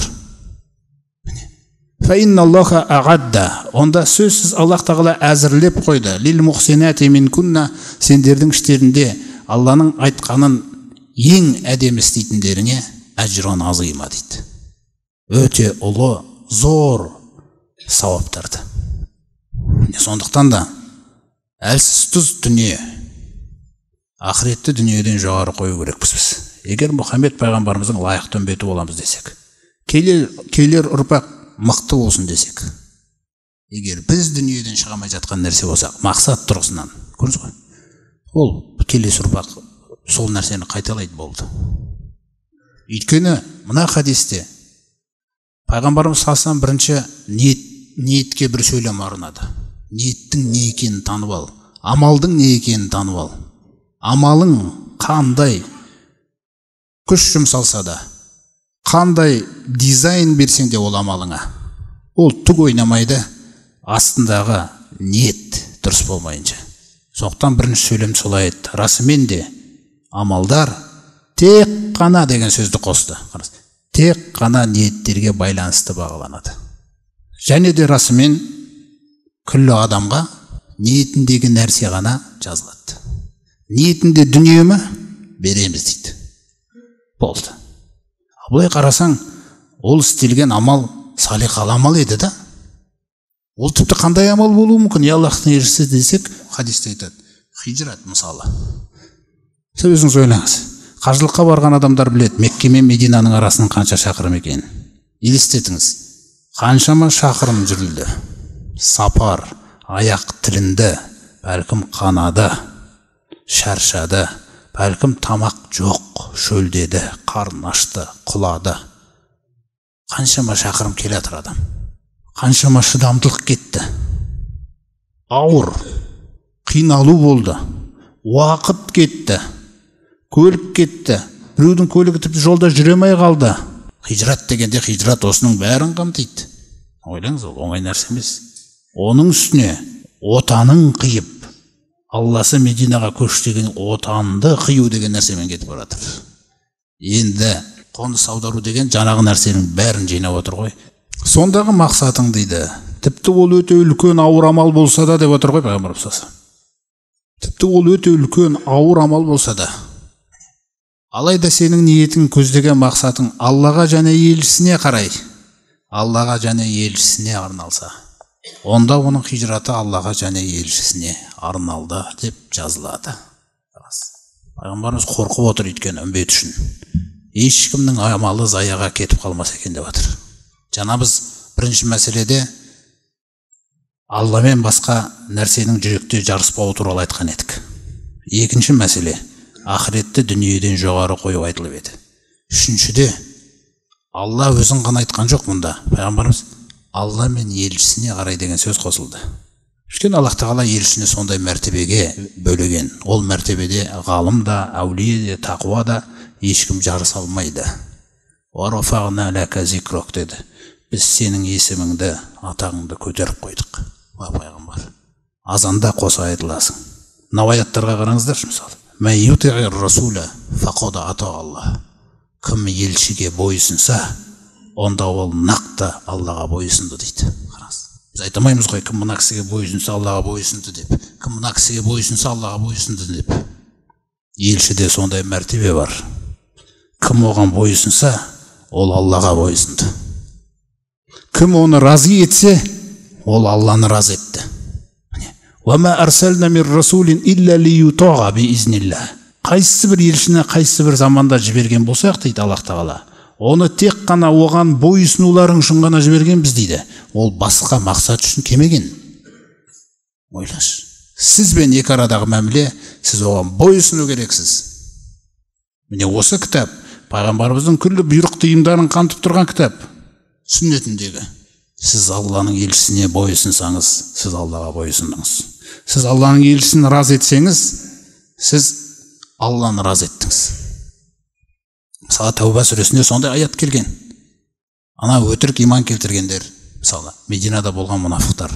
фаинналлаха ағадда, онда сөзсіз Аллах тағала әзірлеп қойды. Лил мухсинати минкунна, сендердің іштерінде Алланың айтқанын ең әдемі істейтіндеріне әжрон азима дейді. Өте ұлы, зор сауаптарды. Сондықтан да әлсіз тұз дүние, ақыретті дүниеден жоғары қою керекпіз біз. Егер Мұхаммед пайғамбарымыздың лайықты үмбеті боламыз десек, келер ұрпақ мықты болсын десек, егер біз дүниеден шығамай жатқан нәрсе болсақ, мақсат тұрғысынан, көрдіңіз ғой, ол келесі ұрпақ сол нәрсені қайталайды болды. Өйткені мына хадисте пайғамбарымыз салсам бірінші ниетке бір сөйлем арнады. Ниеттің не екенін танып ал, амалдың не екенін танып ал. Амалың қандай күш жұмсалса да, қандай дизайн берсең де ол амалыңа, ол түк ойнамайды, астындағы ниет дұрыс болмайынша. Соқтан бірінші сөйлем солай еді. Расымен де амалдар тек қана деген сөзді қосты. Тек қана ниеттерге байланысты бағаланады. Және де расымен күллі адамға ниетіндегі нәрсе ғана жазылады. Ниетінде дүние ме береміз дейді. Болды. Бұлай қарасаң, ол істелген амал салиқалы амал еді да. Ол тіпті қандай амал болуы мүмкін? Аллахтың елшісі десек, хадисте айтады. Хижрат мысалы. Сіз өзіңіз ойлаңыз. Қажылыққа барған адамдар біледі, Мекке мен Мединаның арасының қанша шақырым екенін. Елестетіңіз. Қаншама шақырым жүрілді. Сапар, аяқ тілінді, бәлкім қанады, шаршады, бәлкім тамақ жоқ, шөлдеді, қарын ашты, құлады. Қаншама шақырым келе жатыр адам. Қаншама шыдамдылық кетті. Ауыр, қиналу болды. Уақыт кетті. Көлік кетті. Біреудің көлігі тіпті жолда жүремей қалды. Хижрат дегенде хижрат осының бәрін қамтиды. Ойлаңыз, ол оңай нәрсе емес. Оның үстіне отанын қиып, Алласы Мединаға көш деген отанды қию деген нәрсемен кетіп баратыр. Енді қоныс аудару деген жаңағы нәрсенің бәрін жинап отыр ғой. Сондағы мақсатың дейді. Тіпті ол өте үлкен ауыр амал болса да деп отыр ғой пайғамбарымыз. Тіпті ол өте үлкен ауыр амал болса да. Алайда сенің ниетің, көздеген мақсатың Аллаға және елшісіне қарай, Аллаға және елшісіне арналса, онда оның хижраты Аллаға және елшісіне арналды деп жазылады. Пайғамбарымыз қорқып отыр өйткені үмбет үшін. Ешкімнің амалы заяға кетіп қалмаса екен деп жатыр. Жаңа біз бірінші мәселеде Алламен басқа нәрсенің жүректе жарыспауы туралы айтқан едік. Екінші мәселе ақыретті дүниеден жоғары қойып айтылып еді. Үшіншіде Алла өзін ғана айтқан жоқ мұнда. Пайғамбарымыз Алла мен елшісіне қарай деген сөз қосылды. Өйткені Аллах тағала елшісіне сондай мәртебеге бөлеген. Ол мәртебеде ғалым да, әулие де, тақуа да ешкім жарыса алмайды. Уарафағна ләка зикрок деді. Біз сенің есіміңді, атағыңды көтеріп қойдық. Пайғамбар, азанда қоса айтыласың. Мынау аяттарға қараңыздаршы, мысалы. Мән ютиғир расуля фақода ата Алла. Кім елшіге бойсынса, онда ол нақты Аллаға бойсынды дейді. Қараңыз. Біз айтамаймыз ғой, кім мына кісіге бойсынса Аллаға бойсынды деп. Кім мына кісіге бойсынса Аллаға бойсынды деп. Елшіде сондай мәртебе бар. Кім оған бойсынса, ол Аллаға бойсынды. Кім оны разы етсе, ол Алланы разы етті. وَمَا أَرْسَلْنَا مِنْ رَسُولٍ إِلَّا لِيُطَاعَ بِإِذْنِ اللَّهِ. Қайсы бір елшіні қайсы бір заманда жіберген болсақ дейді Аллах тағала, оны тек қана оған бойсынуларың үшін ғана жібергенбіз дейді. Ол басқа мақсат үшін келмеген. Ойлашы, сізбен екі арадағы мәміле, сіз оған бойсыну керексіз. Міне осы кітап пайғамбарымыздың күллі бұйрық тыйымдарын қамтып тұрған кітап. Сүннетіндегі. Сіз Алланың елшісіне бойсынсаңыз, сіз Аллаға бойсындыңыз. Сіз Алланың елшісін разы етсеңіз, сіз Алланы разы еттіңіз. Мысалы, Тәуба сүресінде сондай аят келген. Ана өтірік иман келтіргендер, мысалы, Мединада болған мұнафықтар.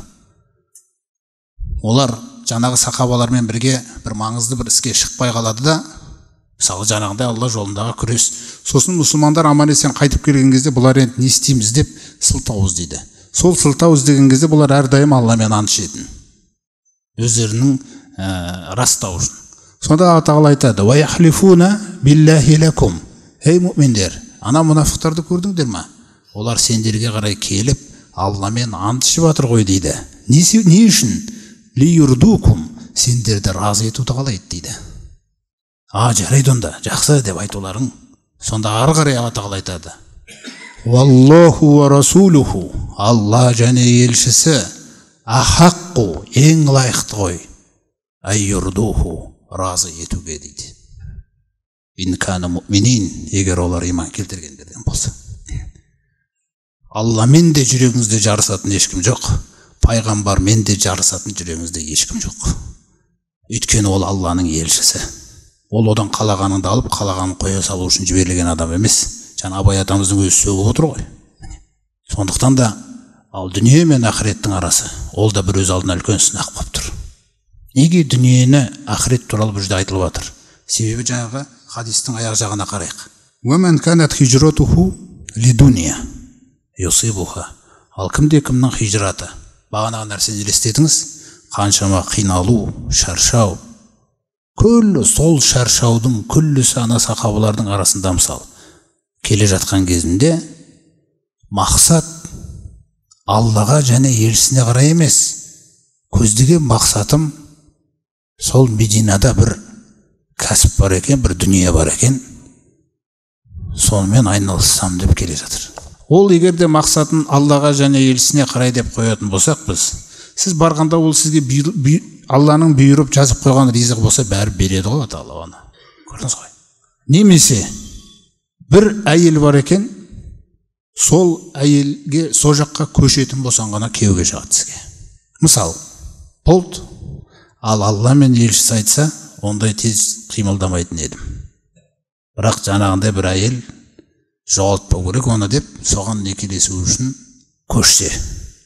Олар жаңағы сахабалармен бірге бір маңызды бір іске шықпай қалады да, мысалы, жаңағыдай Алла жолындағы күрес. Сосын мұсылмандар аман-есен қайтып келген кезде бұлар енді не істейміз деп сылтау іздейді. Сол сылтау іздеген кезде бұлар әрдайым Алламен ант ішетін. Өздерінің растау үшін. Сонда Алла тағала айтады: "Ва яхлифуна биллахи лакум". Ей мүминдер, ана мұнафықтарды көрдіңдер ме? Олар сендерге қарай келіп, Алламен ант ішіп жатыр ғой дейді. Не үшін? Лиюрдукум, сендерді разы етуді қалайды дейді. Жарайды онда, жақсы деп айтуларың. Сонда ары қарай Алла тағала айтады: "Валлаху ва расулуху", Алла және елшісі ахаққу, ең лайықты ғой, айюрдуху, разы етуге дейді. Ин кана муъминин, егер олар иман келтіргендерден болса. Алламен де жүрегіңізде жарысатын ешкім жоқ, пайғамбармен де жарысатын жүрегіңізде ешкім жоқ. Өйткені ол Алланың елшісі. Ол одан қалағаныңды алып, қалағанын қоя салу үшін жіберілген адам емес. Жаңа Абай атамыздың өзі сөгіп отыр ғой. Сондықтан да ал дүние мен ақыреттің арасы, ол да бір өз алдына үлкен сынақ болып тұр. Неге дүниені ақырет туралы бұл жерде айтылып жатыр? Себебі жаңағы хадистің аяқ жағына қарайық. "Уәмән канат хижратуху лидуния юсибуха". Ал кімде-кімнің хижраты, бағанағы нәрсені елестетіңіз, қаншама қиналу, шаршау, күллі сол шаршаудың күллісі ана сахабалардың арасында, мысалы, келе жатқан кезінде мақсат Аллаға және елшісіне қарай емес. Көздеген мақсатым сол Мединада бір кәсіп бар екен, бір дүние бар екен, сонымен айналыссам деп келе жатыр. Ол егерде мақсатын Аллаға және елшісіне қарай деп қоятын болсақ біз, сіз барғанда ол сізге Алланың бұйырып жазып қойған ризығы болса, бәрі береді ғой Алла оны. Көрдіңіз ғой. Немесе бір әйел бар екен, сол әйелге сол жаққа көшетін болсаң ғана күйеуге шығады сізге. Мысалы, болды. Ал Алла мен елшісі айтса, ондай тез қимылдамайтын едім. Бірақ жаңағындай бір әйел жоғалтпау керек оны деп, соған некелесу үшін көшсе,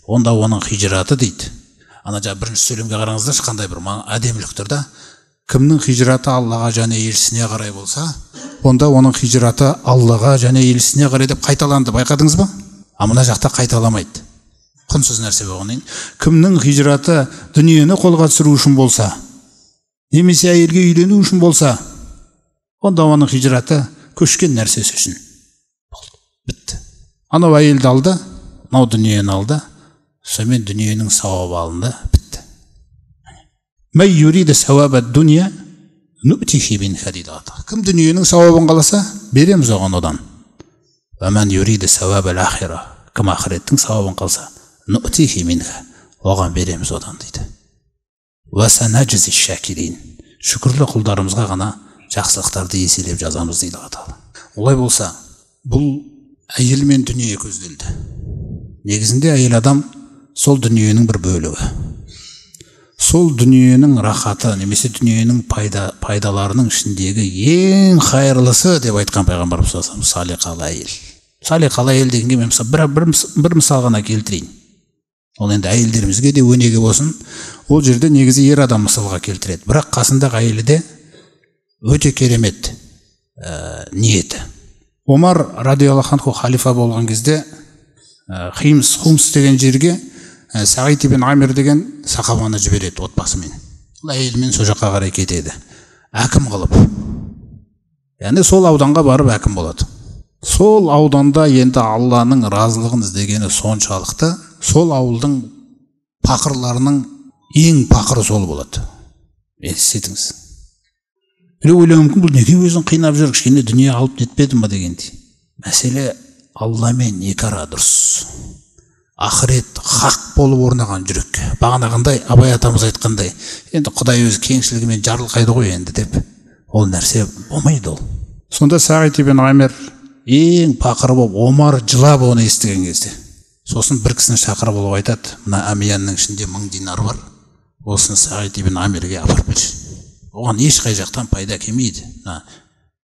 онда оның хижраты дейді. Ана жаңа бірінші сөйлемге қараңыздаршы, қандай бір әдемілік тұр да. Кімнің хижраты Аллаға және елшісіне қарай болса, онда оның хижраты Аллаға және елшісіне қарай деп қайталанды. Байқадыңыз ба? Мына жақта қайталамайды. Құнсыз нәрсе болғаннан. Кімнің хижраты дүниені қолға түсіру үшін болса, немесе әйелге үйлену үшін болса, онда оның хижраты көшкен нәрсесі үшін. Бітті. Анау әйелді алды, мынау дүниені алды, сонымен дүниенің сауабы алынды, бітті. Май юриде сауабат дүния ну'тихи минха дейді. Кім дүниенің сауабын қаласа, береміз оған одан. Вәмән юриді сауабал ахира. Кім ақыреттің сауабын қалса, ну'тихи минха, оған береміз одан дейді. Вәсәнәджізи шәкирин. Шүкірлі құлдарымызға ғана жақсылықтарды еселеп жазамыз дейді Алла. Олай болса, бұл әйел мен дүние көзделді. Негізінде әйел адам сол дүниенің бір бөлігі. Сол дүниенің рахаты, немесе дүниенің пайдаларының ішіндегі ең қайырлысы деп айтқан пайғамбарымыз салиқалы әйел. Салиқалы әйел дегенге мен бір мысал ғана келтірейін. Ол енді әйелдерімізге де өнеге болсын. Ол жерде негізі ер адам мысалға келтіреді. Бірақ қасындағы әйелі де өте керемет ниеті. Омар радиаллаху анху халифа болған кезде Хумс деген жерге Сағид ибн Амир деген сахабаны жібереді отбасымен. Әйелмен сол жаққа қарай кетеді. Әкім қылып. Яғни сол ауданға барып әкім болады. Сол ауданда енді Алланың разылығын іздегені соншалықты, сол ауылдың пақырларының ең пақыры сол болады. Елестетіңіз. Біреу ойлауы мүмкін, бұл неге өзін қинап жүр, кішкене дүние алып нетпеді ма дегендей. Мәселе Алламен екі ара дұрыс. Ақырет хақ болып орнаған жүрек. Бағанағындай Абай атамыз айтқандай, енді Құдай өзі кеңшілігімен жарылқайды ғой енді деп. Ол нәрсе болмайды ол. Сонда Сағид ибн Амир ең пақыры болып, Омар жылап оны естіген кезде. Сосын бір кісіні шақырып болып айтады, мына әмиянның ішінде 1000 динар бар. Осыны Сағид ибн Амирге апарып бер. Оған ешқай жақтан пайда келмейді.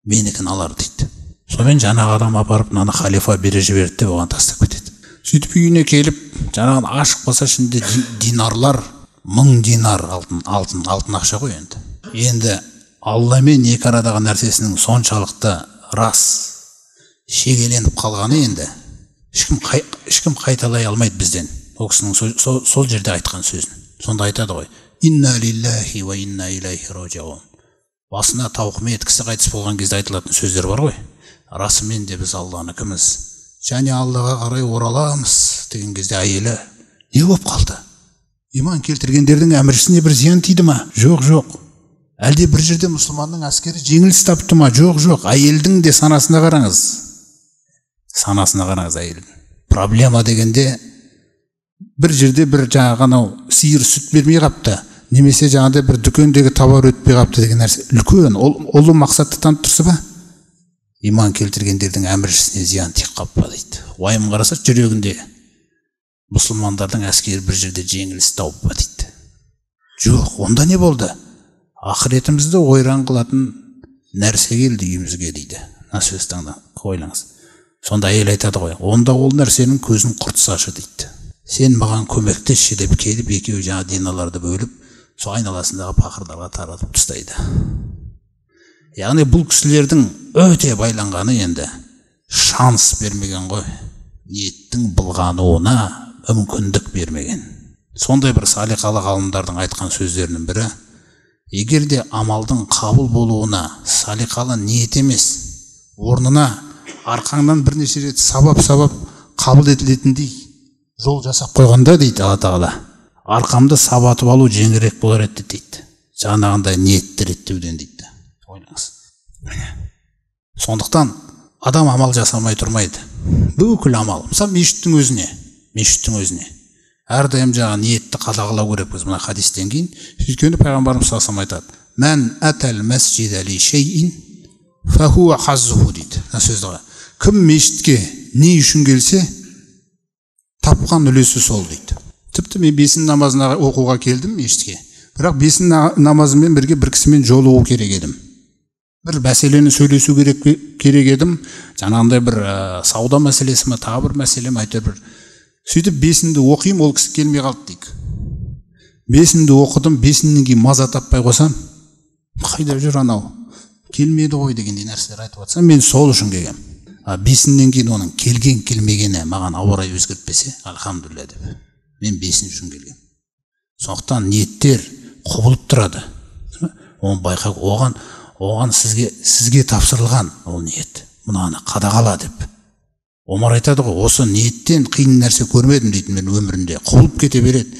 Менікін алар дейді. Сонымен жаңағы адам апарып мынаны халифа бере жіберді деп оған тастап кетеді. Сөйтіп үйіне келіп, жаңағын ашық болса ішінде динарлар, 1000 динар алтын ақша ғой енді. Енді Алламен екі арадағы нәрсесінің соншалықты рас шегеленіп қалғаны енді ешкім қайталай алмайды бізден. Ол кісінің сол жерде айтқан сөзін. Сонда айтады ғой: «Инна лиллахи ва инна илайхи раджиун». Басына тауқымет кісі қайтыс болған кезде айтылатын сөздер бар ғой. Расымен де біз Алланыкіміз, және Аллаға қарай ораламыз деген кезде әйелі не болып қалды? Иман келтіргендердің әміршісіне бір зиян тиді ма? Жоқ. Әлде бір жерде мұсылманның әскері жеңіліс тапты ма? Жоқ. Әйелдің де санасына қараңыз. Санасына қараңыз әйелдің. Проблема дегенде бір жерде бір жаңағы сиыр сүт бермей қапты, немесе жаңағыдай бір дүкендегі товар өтпей қапты деген нәрсе үлкен. Ол мақсатты танып тұрса ба? Иман келтіргендердің әміршісіне зиян тиіп қаппа дейді. Уайым қараса жүрегінде мұсылмандардың әскері бір жерде жеңіліс тауып па дейді. Жоқ, онда не болды? Ақыретімізді ойран қылатын нәрсе келді үйімізге дейді. Сөз ойлаңыз. Сонда әйел айтады ғой: онда ол нәрсенің көзін құртсашы дейді. Сен маған көмектесші деп келіп, екеуі жаңа диналарды бөліп, сол айналасындағы пақырларға таратып тастайды. Яғни бұл кісілердің өте байланғаны енді шанс бермеген ғой. Ниеттің былғануына мүмкіндік бермеген. Сондай бір салиқалы ғалымдардың айтқан сөздерінің бірі: егер де амалдың қабыл болуына салиқалы ниет емес, орнына арқаңнан бірнеше рет сабап қабыл етілетіндей жол жасап қойғанда дейді Алла Тағала, арқамды сабатып алу жеңірек болар еді дейді. Жаңағындай ниетті реттеуден дейді. Ойлаңыз. Сондықтан адам амал жасамай тұрмайды. Бүкіл амал. Мысалы мешіттің өзіне. Әрдайым жаңа ниетті қадағалау керекпіз. Мына хадистен кейін сөйткенде пайғамбарымыз саллаллаху алейхи вассалам айтады: "Мән атал масжида ли шейин фахуа хаззуху" дейді. Сөзді кім мешітке не үшін келсе, тапқан үлесі сол дейді. Тіпті мен бесін намазына оқуға келдім мешітке, бірақ бесін намазымен бірге бір кісімен жолығу керек едім. Бір мәселені сөйлесу керек едім. Жаңағындай бір сауда мәселесі ме, тағы бір мәселе ме, әйтеуір бір. Сөйтіп бесінді оқимын, ол кісі келмей қалды дейік. Бесінді оқыдым, бесіннен кейін маза таппай қойсам, қайда жүр анау, келмеді ғой дегендей нәрселер айтып жатсам, мен сол үшін келгем. Бесіннен кейін оның келмегені маған ауа райы өзгертпесе, альхамдулилля деп. Мен бесін үшін келгем. Сондықтан ниеттер құбылып тұрады. Оны байқа, оған сізге тапсырылған ол ниет. Мұнаны қадағала деп. Омар айтады ғой: осы ниеттен қиын нәрсе көрмедім дейді мен өмірімде. Құбылып кете береді.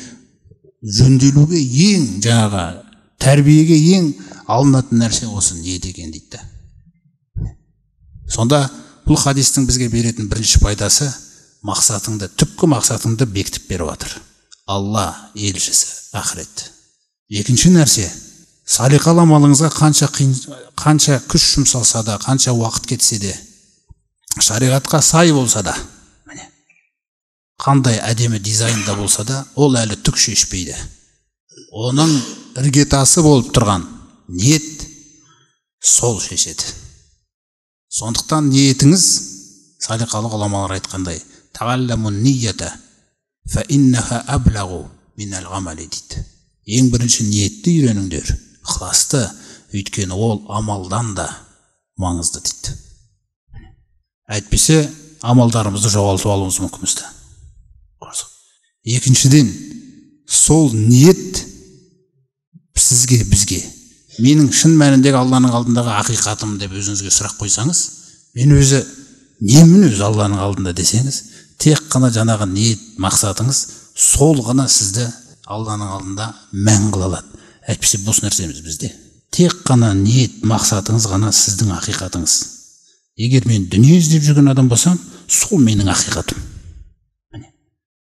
Жөнделуге ең жаңағы тәрбиеге ең алынатын нәрсе осы ниет екен дейді. Сонда бұл хадистің бізге беретін бірінші пайдасы, мақсатыңды, түпкі мақсатыңды бекітіп беріп жатыр. Алла, елшісі, ақырет. Екінші нәрсе, салиқалы амалыңызға қанша күш жұмсалса да, қанша уақыт кетсе де, шариғатқа сай болса да, қандай әдемі дизайнда болса да, ол әлі түк шешпейді. Оның іргетасы болып тұрған ниет сол шешеді. Сондықтан ниетіңіз, салиқалы ғұламалар айтқандай, тағалламун ниyyата фа иннаха аблағу минал ғамали дейді. Ең бірінші ниетті үйреніңдер, ықыласты, өйткені ол амалдан да маңызды дейді. Әйтпесе, амалдарымызды жоғалтып алуымыз мүмкін. Екіншіден, сол ниет сізге, бізге, менің шын мәніндегі Алланың алдындағы ақиқатым деп өзіңізге сұрақ қойсаңыз, мен өзі немін өзі Алланың алдында десеңіз, тек қана жаңағы ниет мақсатыңыз сол ғана сізді Алланың алдында мән қыла алады. Әйтпесе бос нәрсеміз бізде. Тек қана ниет мақсатыңыз ғана сіздің ақиқатыңыз. Егер мен дүние іздеп жүрген адам болсам, сол менің ақиқатым.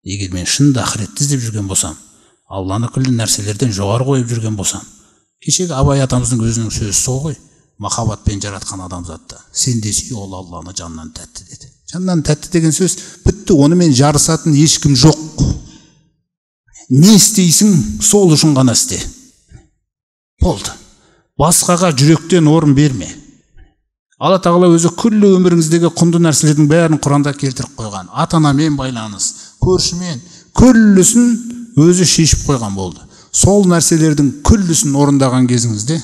Егер мен шынында ақыретті іздеп жүрген болсам, Алланы күллі нәрселерден жоғары қойып жүрген болсам, кешегі Абай атамыздың өзінің сөзі сол ғой, махаббатпен жаратқан адамзатты сен десе, ол Алланы жаннан тәтті деді. Жаннан тәтті деген сөз бітті, онымен жарысатын ешкім жоқ. Не істейсің, сол үшін ғана істе. Болды. Басқаға жүректен орын берме. Алла тағала өзі күллі өміріңіздегі құнды нәрселердің бәрін Құранда келтіріп қойған. Ата-анамен байланыс, көршімен, күллісін өзі шешіп қойған болды. Сол нәрселердің күллісін орындаған кезіңізде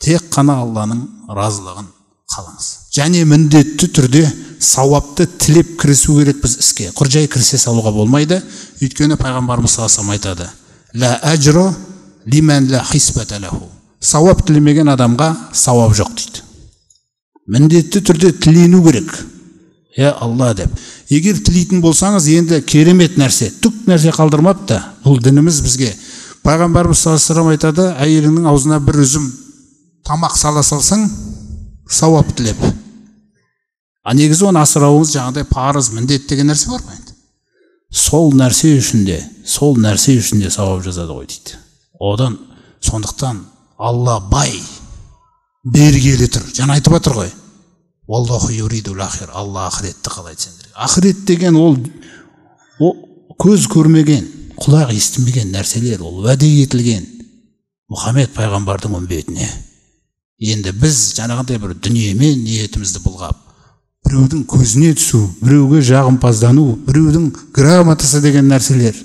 тек қана Алланың разылығын қалаңыз. Және міндетті түрде сауапты тілеп кірісу керек біз іске. Құр жай кірісе салуға болмайды. Өйткені пайғамбарымыз саллаллаху алейхи айтады: "Ла ажро лиман ла хисбата лаху." Сауап тілемеген адамға сауап жоқ дейді. Міндетті түрде тілену керек. Алла деп. Егер тілейтін болсаңыз, енді керемет нәрсе, түк нәрсе қалдырмапты. Бұл дініміз бізге. Пайғамбарымыз саллаллаху алейхи айтады, әйеліңнің аузына бір үзім тамақ сала салсаң, сауап тілеп. Негізі оны асырауыңыз жаңағыдай парыз, міндет деген нәрсе бар ма енді? Сол нәрсе үшін де сауап жазады ғой дейді. Одан сондықтан Алла бай, бергелі тұр. Жаңа айтып жатыр ғой. Аллаху юридул ахир. Алла ақыретті қалайды сендерге. Ақырет деген ол көз көрмеген, құлақ естімеген нәрселер, ол уәде етілген Мұхаммед пайғамбардың үмбетіне. Енді біз жаңағыдай бір дүниемен ниетімізді бұлғап, біреудің көзіне түсу, біреуге жағымпаздану, біреудің грамотасы деген нәрселер,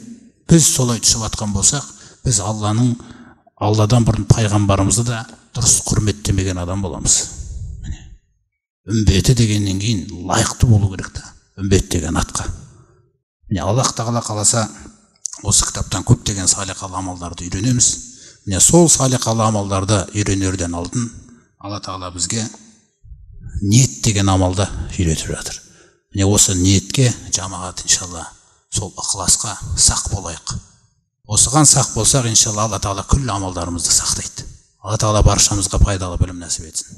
біз солай түсіп атқан болсақ, біз Алладан бұрын пайғамбарымызды да дұрыс құрметтемеген адам боламыз. Үмбеті дегеннен кейін лайықты болу керек та, үмбет деген атқа. Аллах тағала қаласа, осы кітаптан көптеген салиқалы амалдарды үйренеміз. Сол салиқалы амалдарды үйренерден алдын Алла тағала бізге ниет деген амалды үйретіп жатыр. Осы ниетке жамағат иншалла сол ықыласқа сақ болайық. Осыған сақ болсақ, иншалла Алла тағала күллі амалдарымызды сақтайды. Алла тағала баршамызға пайдалы білім нәсіп етсін.